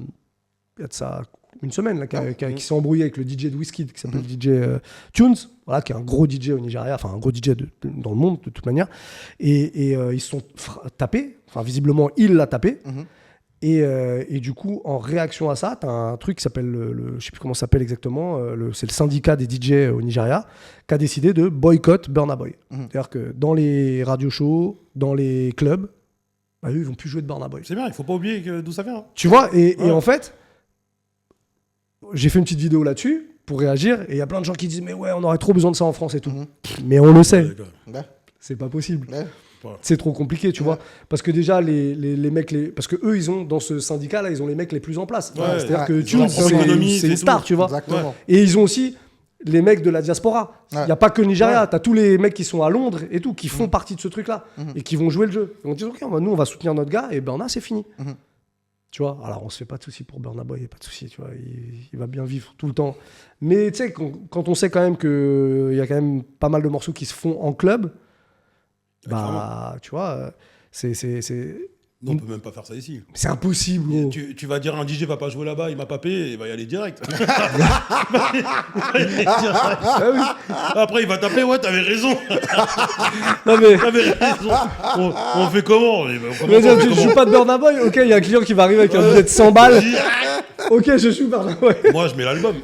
de ça une semaine là, qui s'est embrouillé avec le DJ de Wizkid qui s'appelle DJ Tunes, voilà, qui est un gros DJ au Nigeria, enfin un gros DJ dans le monde de toute manière. Et ils se sont tapés. Enfin visiblement il l'a tapé. Et du coup, en réaction à ça, tu as un truc qui s'appelle, je sais plus comment ça s'appelle exactement, c'est le syndicat des DJ au Nigeria, qui a décidé de boycott Burna Boy. C'est-à-dire que dans les radio shows, dans les clubs, bah, eux, ils vont plus jouer de Burna Boy. C'est bien, il faut pas oublier d'où ça vient. Hein. Tu vois, et Ouais. en fait, j'ai fait une petite vidéo là-dessus pour réagir, et il y a plein de gens qui disent « Mais ouais, on aurait trop besoin de ça en France et tout. Mais on le sait, Ouais, les gars. Ouais. c'est pas possible. Ouais. C'est trop compliqué, tu vois. Parce que déjà, les mecs... Parce que eux, ils ont, dans ce syndicat-là, ils ont les mecs les plus en place. Ouais, C'est-à-dire ouais. que Ils ont Tunes, leur autonomie, c'est une c'est star, tout. tu vois. Exactement. Et ils ont aussi les mecs de la diaspora. Il Ouais. n'y a pas que le Nigeria. Ouais. Tu as tous les mecs qui sont à Londres et tout, qui font partie de ce truc-là et qui vont jouer le jeu. Et on dit, OK, nous, on va soutenir notre gars et Burna, c'est fini. Tu vois, alors on se fait pas de soucis pour Burna Boy, pas de soucis, tu vois, il va bien vivre tout le temps. Mais tu sais, quand on sait quand même qu'il y a quand même pas mal de morceaux qui se font en club, bah, tu vois, c'est Non, on peut même pas faire ça ici. impossible. Gros. Tu vas dire un DJ va pas jouer là-bas, il m'a pas payé, il va y aller direct. Après, il va taper, ouais, t'avais raison. Non mais, T'avais raison. On fait comment? tu joues pas de Burna Boy, ok, il y a un client qui va arriver avec un billet de 100 balles. Ok, je joue Burna Boy. Moi, je mets l'album.